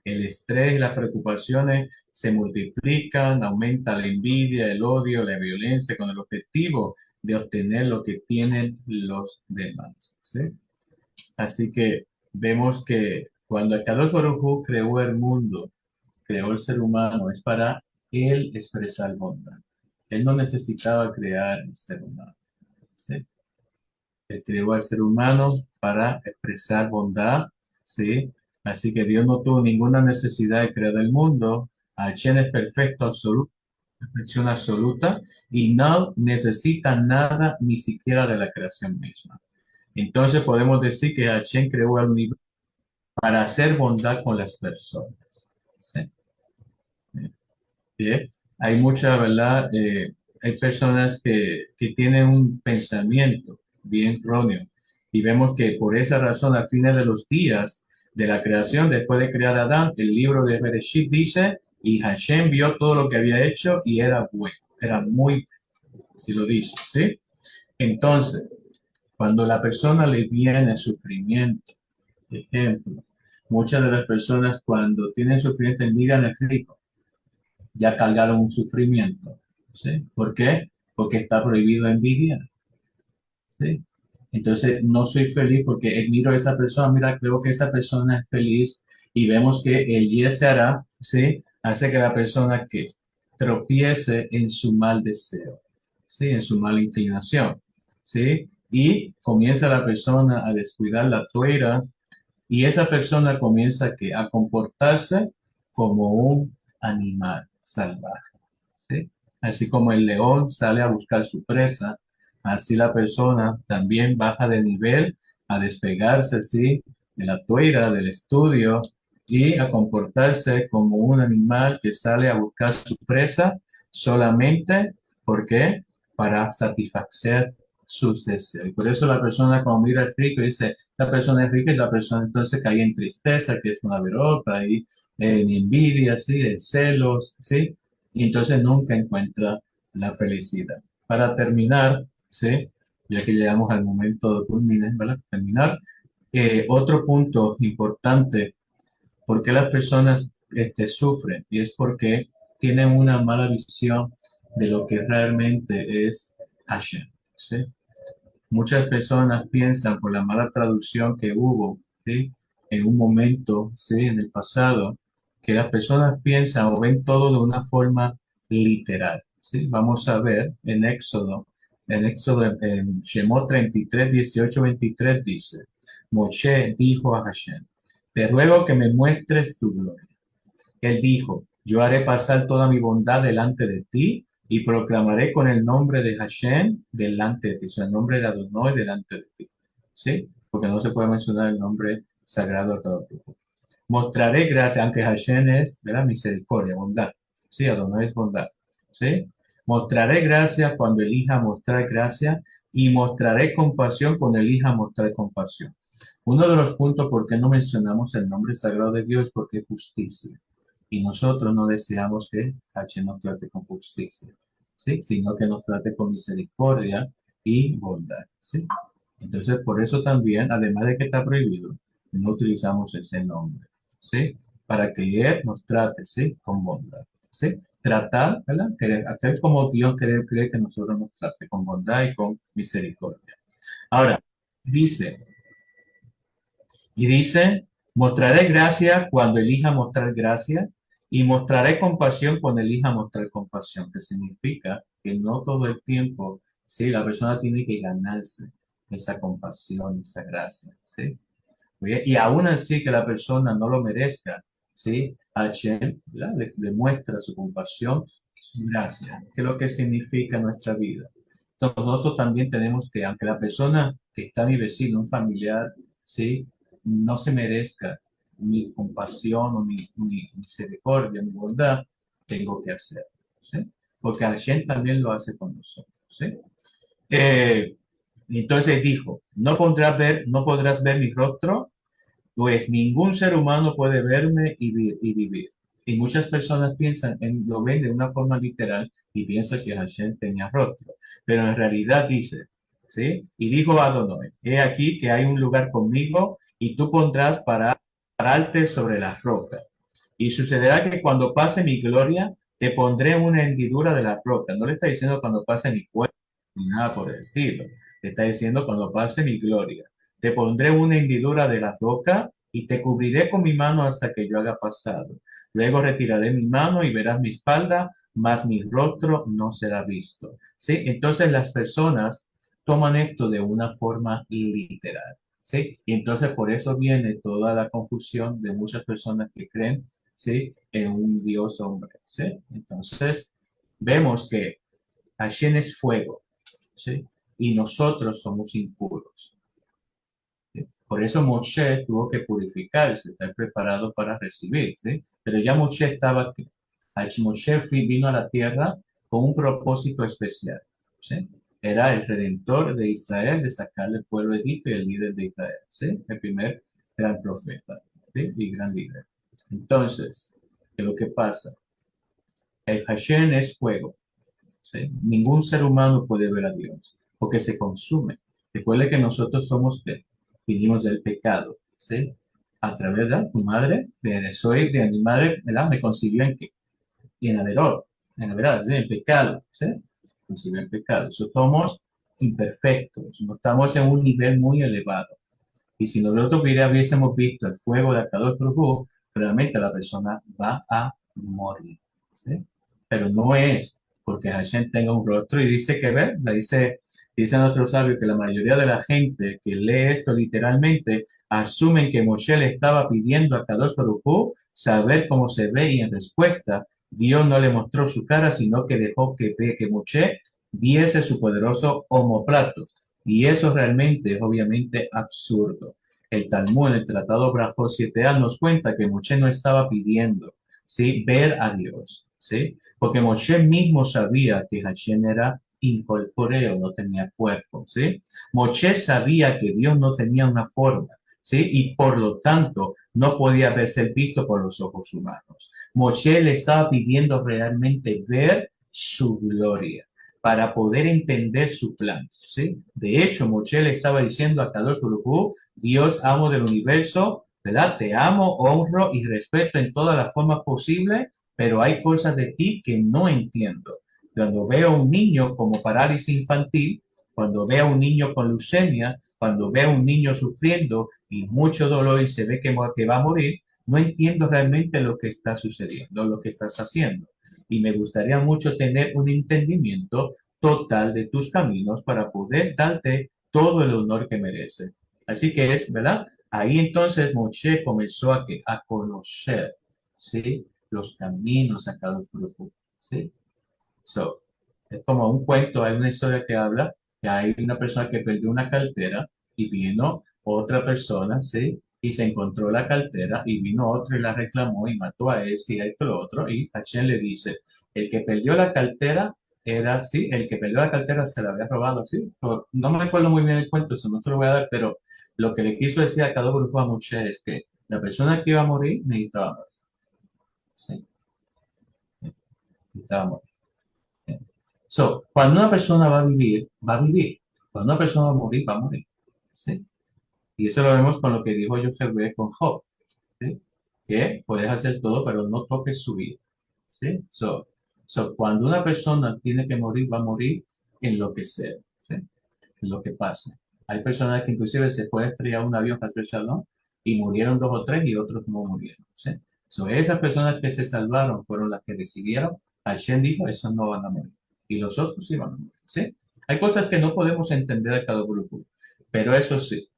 Speaker 1: El estrés y las preocupaciones se multiplican, aumenta la envidia, el odio, la violencia con el objetivo de obtener lo que tienen los demás, ¿sí? Así que vemos que cuando Kadosh Baruj Hu creó el mundo, creó el ser humano, es para él expresar bondad. Él no necesitaba crear el ser humano, ¿sí? Él creó al ser humano para expresar bondad, ¿sí? Así que Dios no tuvo ninguna necesidad de crear el mundo. Hashem es perfecto, absoluto, perfección absoluta, y no necesita nada ni siquiera de la creación misma. Entonces podemos decir que Hashem creó el universo para hacer bondad con las personas, ¿sí? Bien. Hay mucha, ¿verdad? Hay personas que tienen un pensamiento bien erróneo, y vemos que por esa razón, a fines de los días de la creación, después de crear a Adán, el libro de Bereshit dice, y Hashem vio todo lo que había hecho y era bueno, era muy bueno, si lo dice, ¿sí? Entonces, cuando la persona le viene sufrimiento, ejemplo, muchas de las personas cuando tienen sufrimiento miran al rico, ya cargaron un sufrimiento, ¿sí? ¿Por qué? Porque está prohibido envidiar, ¿sí? Entonces, no soy feliz porque miro a esa persona, mira, creo que esa persona es feliz, y vemos que el Yesera, ¿sí? Hace que la persona que tropiece en su mal deseo, ¿sí? En su mala inclinación, ¿sí? Y comienza la persona a descuidar la toira, y esa persona comienza a comportarse como un animal salvaje, ¿sí? Así como el león sale a buscar su presa, así la persona también baja de nivel a despegarse, ¿sí? De la toira, del estudio, y a comportarse como un animal que sale a buscar su presa solamente, ¿por qué? Para satisfacer sus deseos. Y por eso la persona cuando mira al rico dice, esta persona es rica, y la persona entonces cae en tristeza, que es una verota, y en envidia, ¿sí? En celos, ¿sí? Y entonces nunca encuentra la felicidad. Para terminar, ¿sí? Ya que llegamos al momento de culminar, ¿verdad? Terminar, otro punto importante, ¿por qué las personas sufren? Y es porque tienen una mala visión de lo que realmente es Hashem, ¿sí? Muchas personas piensan por la mala traducción que hubo, ¿sí? En un momento, ¿sí? En el pasado, que las personas piensan o ven todo de una forma literal. ¿Sí? Vamos a ver en Shemot 33, 18, 23 dice, Moshe dijo a Hashem, te ruego que me muestres tu gloria. Él dijo, yo haré pasar toda mi bondad delante de ti y proclamaré con el nombre de Hashem delante de ti, o sea, el nombre de Adonai delante de ti. ¿Sí? Porque no se puede mencionar el nombre sagrado a todo tiempo. Mostraré gracia, aunque Hashem es, ¿verdad? Misericordia, bondad. Sí, Adonai es bondad. ¿Sí? Mostraré gracia cuando elija mostrar gracia y mostraré compasión cuando elija mostrar compasión. Uno de los puntos por qué no mencionamos el nombre sagrado de Dios es porque es justicia. Y nosotros no deseamos que Hashem nos trate con justicia, ¿sí? Sino que nos trate con misericordia y bondad, ¿sí? Entonces, por eso también, además de que está prohibido, no utilizamos ese nombre, ¿sí? Para que Él nos trate, ¿sí? Con bondad, ¿sí? Tratar, ¿verdad? Querer, hacer como Dios cree que nosotros nos trate, con bondad y con misericordia. Ahora, dice, dice, mostraré gracia cuando elija mostrar gracia y mostraré compasión cuando elija mostrar compasión, que significa que no todo el tiempo, ¿sí? La persona tiene que ganarse esa compasión, esa gracia, ¿sí? Oye, y aún así que la persona no lo merezca, ¿sí? Hashem, ¿verdad? Le muestra su compasión y su gracia, que es lo que significa nuestra vida. Entonces nosotros también tenemos que, aunque la persona que está mi vecino, un familiar, ¿sí? No se merezca mi compasión o mi misericordia, mi bondad, tengo que hacer, ¿sí? Porque Hashem también lo hace con nosotros, ¿sí? Eh, entonces dijo, no podrás ver mi rostro, pues ningún ser humano puede verme y vivir. Y muchas personas lo ven de una forma literal y piensan que Hashem tenía rostro. Pero en realidad dice, ¿sí? Y dijo Adonai, he aquí que hay un lugar conmigo y tú pondrás para pararte sobre la roca. Y sucederá que cuando pase mi gloria, te pondré una hendidura de la roca. No le está diciendo cuando pase mi cuerpo ni nada por el estilo. Le está diciendo cuando pase mi gloria. Te pondré una hendidura de la roca y te cubriré con mi mano hasta que yo haga pasado. Luego retiraré mi mano y verás mi espalda, mas mi rostro no será visto. ¿Sí? Entonces las personas toman esto de una forma literal. ¿Sí? Y entonces por eso viene toda la confusión de muchas personas que creen, ¿sí? En un Dios hombre. ¿Sí? Entonces vemos que Hashem es fuego, ¿sí? Y nosotros somos impuros. ¿Sí? Por eso Moshe tuvo que purificarse, estar preparado para recibir, ¿sí? Pero ya Moshe estaba aquí. Moshe vino a la tierra con un propósito especial, ¿sí? Era el redentor de Israel, de sacarle el pueblo de Egipto y el líder de Israel, ¿sí? El primer gran profeta, ¿sí? Y gran líder. Entonces, ¿qué es lo que pasa? El Hashem es fuego, ¿sí? Ningún ser humano puede ver a Dios porque se consume. Recuerde que nosotros somos vinimos del pecado, ¿sí? A través de tu madre, de mi madre, ¿verdad? Me concibió en qué? En Averón, en Averón, ¿sí? En pecado, ¿sí? Concibió en pecado. Eso somos imperfectos, no estamos en un nivel muy elevado. Y si nosotros hubiésemos visto el fuego de Akadosh Baruj Hu, realmente la persona va a morir, ¿sí? Pero no es porque Hashem tenga un rostro y dice que ver, dice nuestro sabio que la mayoría de la gente que lee esto literalmente asumen que Moshe le estaba pidiendo a Kadosh Baruj Hu saber cómo se ve y en respuesta Dios no le mostró su cara, sino que dejó que Moshe viese su poderoso omoplatos. Y eso realmente es obviamente absurdo. El Talmud, en el Tratado Brajot 7a, nos cuenta que Moshe no estaba pidiendo, ¿sí? Ver a Dios, ¿sí? Porque Moshe mismo sabía que Hashem era incorpóreo, no tenía cuerpo, ¿sí? Moshe sabía que Dios no tenía una forma, ¿sí? Y por lo tanto no podía ser visto por los ojos humanos. Moshe le estaba pidiendo realmente ver su gloria para poder entender su plan, ¿sí? De hecho, Moshe le estaba diciendo a Kadosh Baruj Hu, Dios amo del universo, ¿verdad? Te amo, honro y respeto en todas las formas posibles, pero hay cosas de ti que no entiendo. Cuando veo a un niño como parálisis infantil, cuando veo a un niño con leucemia, cuando veo a un niño sufriendo y mucho dolor y se ve que va a morir, no entiendo realmente lo que está sucediendo, lo que estás haciendo. Y me gustaría mucho tener un entendimiento total de tus caminos para poder darte todo el honor que mereces. Así que es, ¿verdad? Ahí entonces Moshe comenzó a conocer, ¿sí? Los caminos a cada grupo, ¿sí? So, es como un cuento, hay una historia que habla que hay una persona que perdió una cartera y vino otra persona, ¿sí? Y se encontró la cartera y vino otro y la reclamó y mató a él, y a esto, lo otro. Y Hashem le dice, el que perdió la cartera era, sí, el que perdió la cartera se la había robado, ¿sí? No me acuerdo muy bien el cuento, eso no se lo voy a dar, pero lo que le quiso decir a cada grupo a Moshe es que la persona que iba a morir necesitaba morir, ¿sí? Necesitaba morir. So, cuando una persona va a vivir, va a vivir. Cuando una persona va a morir, va a morir. ¿Sí? Y eso lo vemos con lo que dijo José con Job. ¿Sí? Que puedes hacer todo, pero no toques su vida. ¿Sí? Cuando una persona tiene que morir, va a morir en lo que sea. ¿Sí? En lo que pase. Hay personas que inclusive se puede estrellar un avión para Shalom y murieron dos o tres y otros no murieron. ¿Sí? Esas personas que se salvaron fueron las que decidieron. Hashem dijo, esos no van a morir. Y los otros sí van a morir. ¿Sí? Hay cosas que no podemos entender de cada grupo, pero eso sí,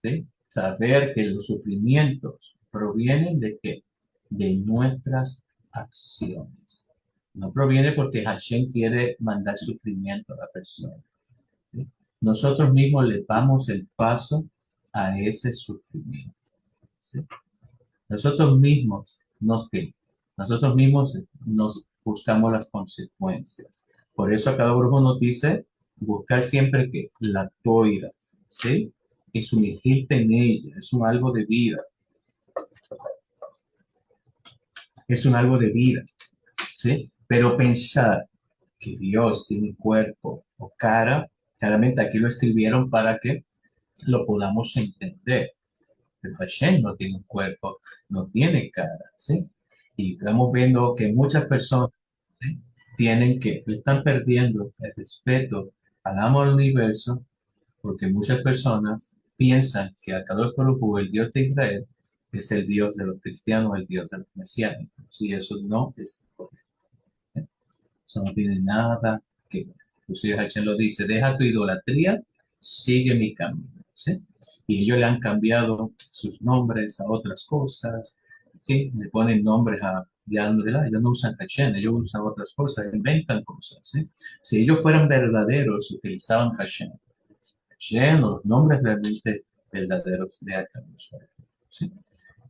Speaker 1: ¿sí? Saber que los sufrimientos provienen de qué? De nuestras acciones. No proviene porque Hashem quiere mandar sufrimiento a la persona. ¿Sí? Nosotros mismos le damos el paso a ese sufrimiento. ¿Sí? Nosotros mismos nosotros mismos nos buscamos las consecuencias. Por eso cada grupo nos dice buscar siempre que la toira, ¿sí? Y sumergirte en ella, es un algo de vida, es un algo de vida, ¿sí? Pero pensar que Dios tiene cuerpo o cara, claramente aquí lo escribieron para que lo podamos entender. Pero Hashem no tiene un cuerpo, no tiene cara, ¿sí? Y estamos viendo que muchas personas, ¿sí? Le están perdiendo el respeto al amo del universo, porque muchas personas piensan que Akadosh Baruj Hu, el Dios de Israel, es el Dios de los cristianos, el Dios de los mesiánicos, y eso no es correcto. ¿Eh? Eso no tiene nada que ver. Inclusive Hashem lo dice, deja tu idolatría, sigue mi camino, ¿sí? Y ellos le han cambiado sus nombres a otras cosas, ¿sí? Le ponen nombres a, ya no, ellos no usan Hashem, ellos usan otras cosas, inventan cosas, ¿sí? Si ellos fueran verdaderos, utilizaban Hashem. Hashem, los nombres realmente verdaderos de Akadosh, ¿sí?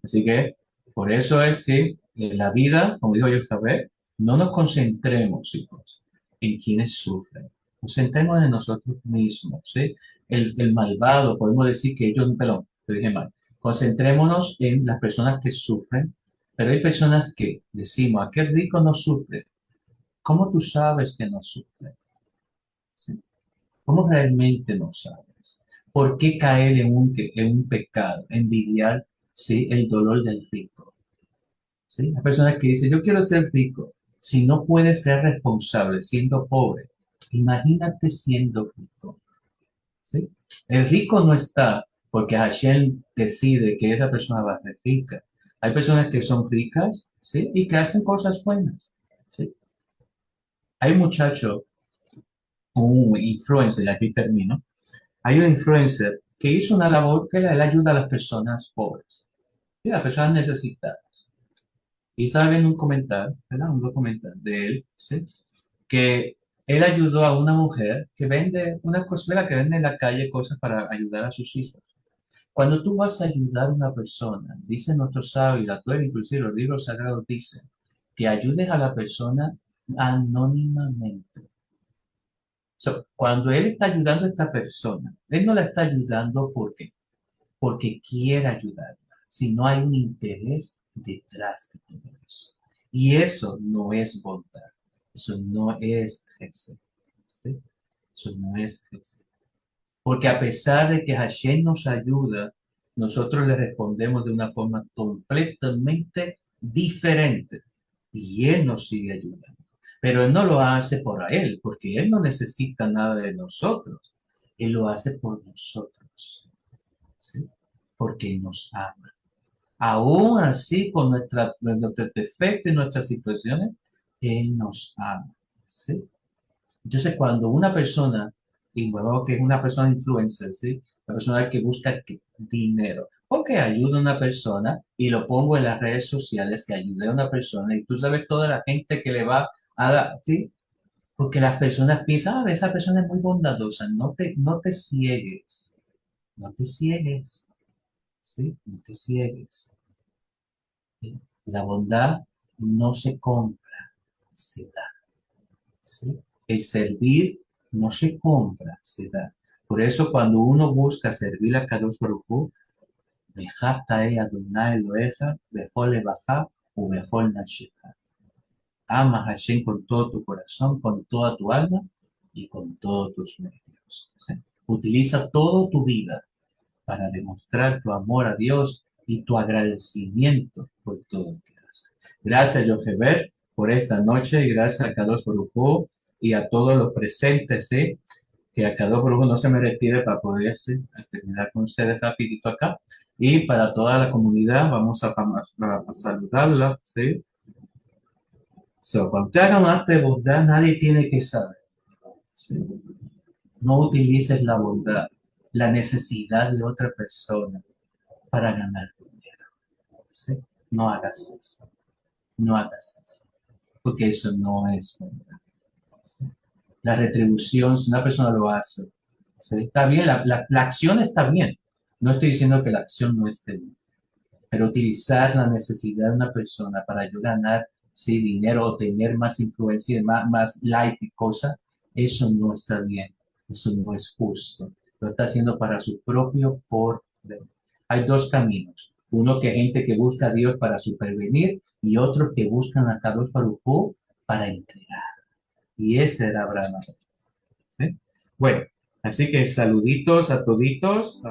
Speaker 1: Así que por eso es que en la vida, como digo yo esta vez, no nos concentremos, chicos, en quienes sufren. Nos centremos en nosotros mismos, ¿sí? El malvado, podemos decir que ellos, perdón, te dije mal. Concentrémonos en las personas que sufren, pero hay personas que decimos, aquel rico no sufre. ¿Cómo tú sabes que no sufre? ¿Sí? ¿Cómo realmente no sabes? ¿Por qué caer en un pecado, envidiar, ¿sí? El dolor del rico? ¿Sí? La persona que dice, yo quiero ser rico, si no puede ser responsable siendo pobre, imagínate siendo rico. ¿Sí? El rico no está porque Hashem decide que esa persona va a ser rica. Hay personas que son ricas, ¿sí? Y que hacen cosas buenas, ¿sí? Hay un muchacho, un influencer, y aquí termino, hay un influencer que hizo una labor que él ayuda a las personas pobres, y a las personas necesitadas. Y estaba viendo un comentario, ¿verdad? Un documental de él, ¿sí? Que él ayudó a una mujer que vende, una cosmera que vende en la calle cosas para ayudar a sus hijos. Cuando tú vas a ayudar a una persona, dice nuestro sabio, la Torah, inclusive los libros sagrados dicen, que ayudes a la persona anónimamente. Cuando él está ayudando a esta persona, él no la está ayudando porque quiere ayudarla, sino hay un interés detrás de todo eso. Y eso no es bondad, eso no es Gesed, ¿sí? Eso no es Gesed. Porque a pesar de que Hashem nos ayuda, nosotros le respondemos de una forma completamente diferente. Y Él nos sigue ayudando. Pero Él no lo hace por Él, porque Él no necesita nada de nosotros. Él lo hace por nosotros, ¿sí? Porque nos ama. Aún así, con nuestros defectos y nuestras situaciones, Él nos ama. ¿Sí? Entonces, cuando una persona, y luego que es una persona influencer, ¿sí? Una persona que busca dinero, porque ayuda a una persona y lo pongo en las redes sociales que ayude a una persona y tú sabes toda la gente que le va a dar, ¿sí? Porque las personas piensan, ah, esa persona es muy bondadosa, no te ciegues, no te ciegues, ¿sí? No te ciegues. ¿Sí? La bondad no se compra, se da. ¿Sí? El servir no se compra, se da. Por eso cuando uno busca servir a Kadosh Baruj Hu, Bejátae Adonai Eloheja, Bejol Ebaja o Bejol Nasheja. Ama a Hashem con todo tu corazón, con toda tu alma y con todos tus medios. ¿Sí? Utiliza toda tu vida para demostrar tu amor a Dios y tu agradecimiento por todo lo que haces. Gracias, Yojeber, por esta noche y gracias a Kadosh Baruj Hu y a todos los presentes, ¿sí? Que a Kadosh Baruj Hu no se me retire para poder ¿sí? terminar con ustedes rapidito acá. Y para toda la comunidad, vamos a saludarla, ¿sí? So, cuando te hagan una pregunta, nadie tiene que saber. ¿Sí? No utilices la bondad, la necesidad de otra persona para ganar dinero. ¿Sí? No hagas eso. No hagas eso. Porque eso no es bondad. ¿Sí? La retribución, si una persona lo hace, ¿sí? Está bien, la acción está bien. No estoy diciendo que la acción no esté bien. Pero utilizar la necesidad de una persona para yo ganar sí, dinero o tener más influencia, más like y cosas, eso no está bien. Eso no es justo. Lo está haciendo para su propio porvenir. Hay dos caminos. Uno que gente que busca a Dios para supervenir y otros que buscan a Carlos Baruj para entregar. Y ese era Abraham. ¿Sí? Bueno, así que saluditos a toditos.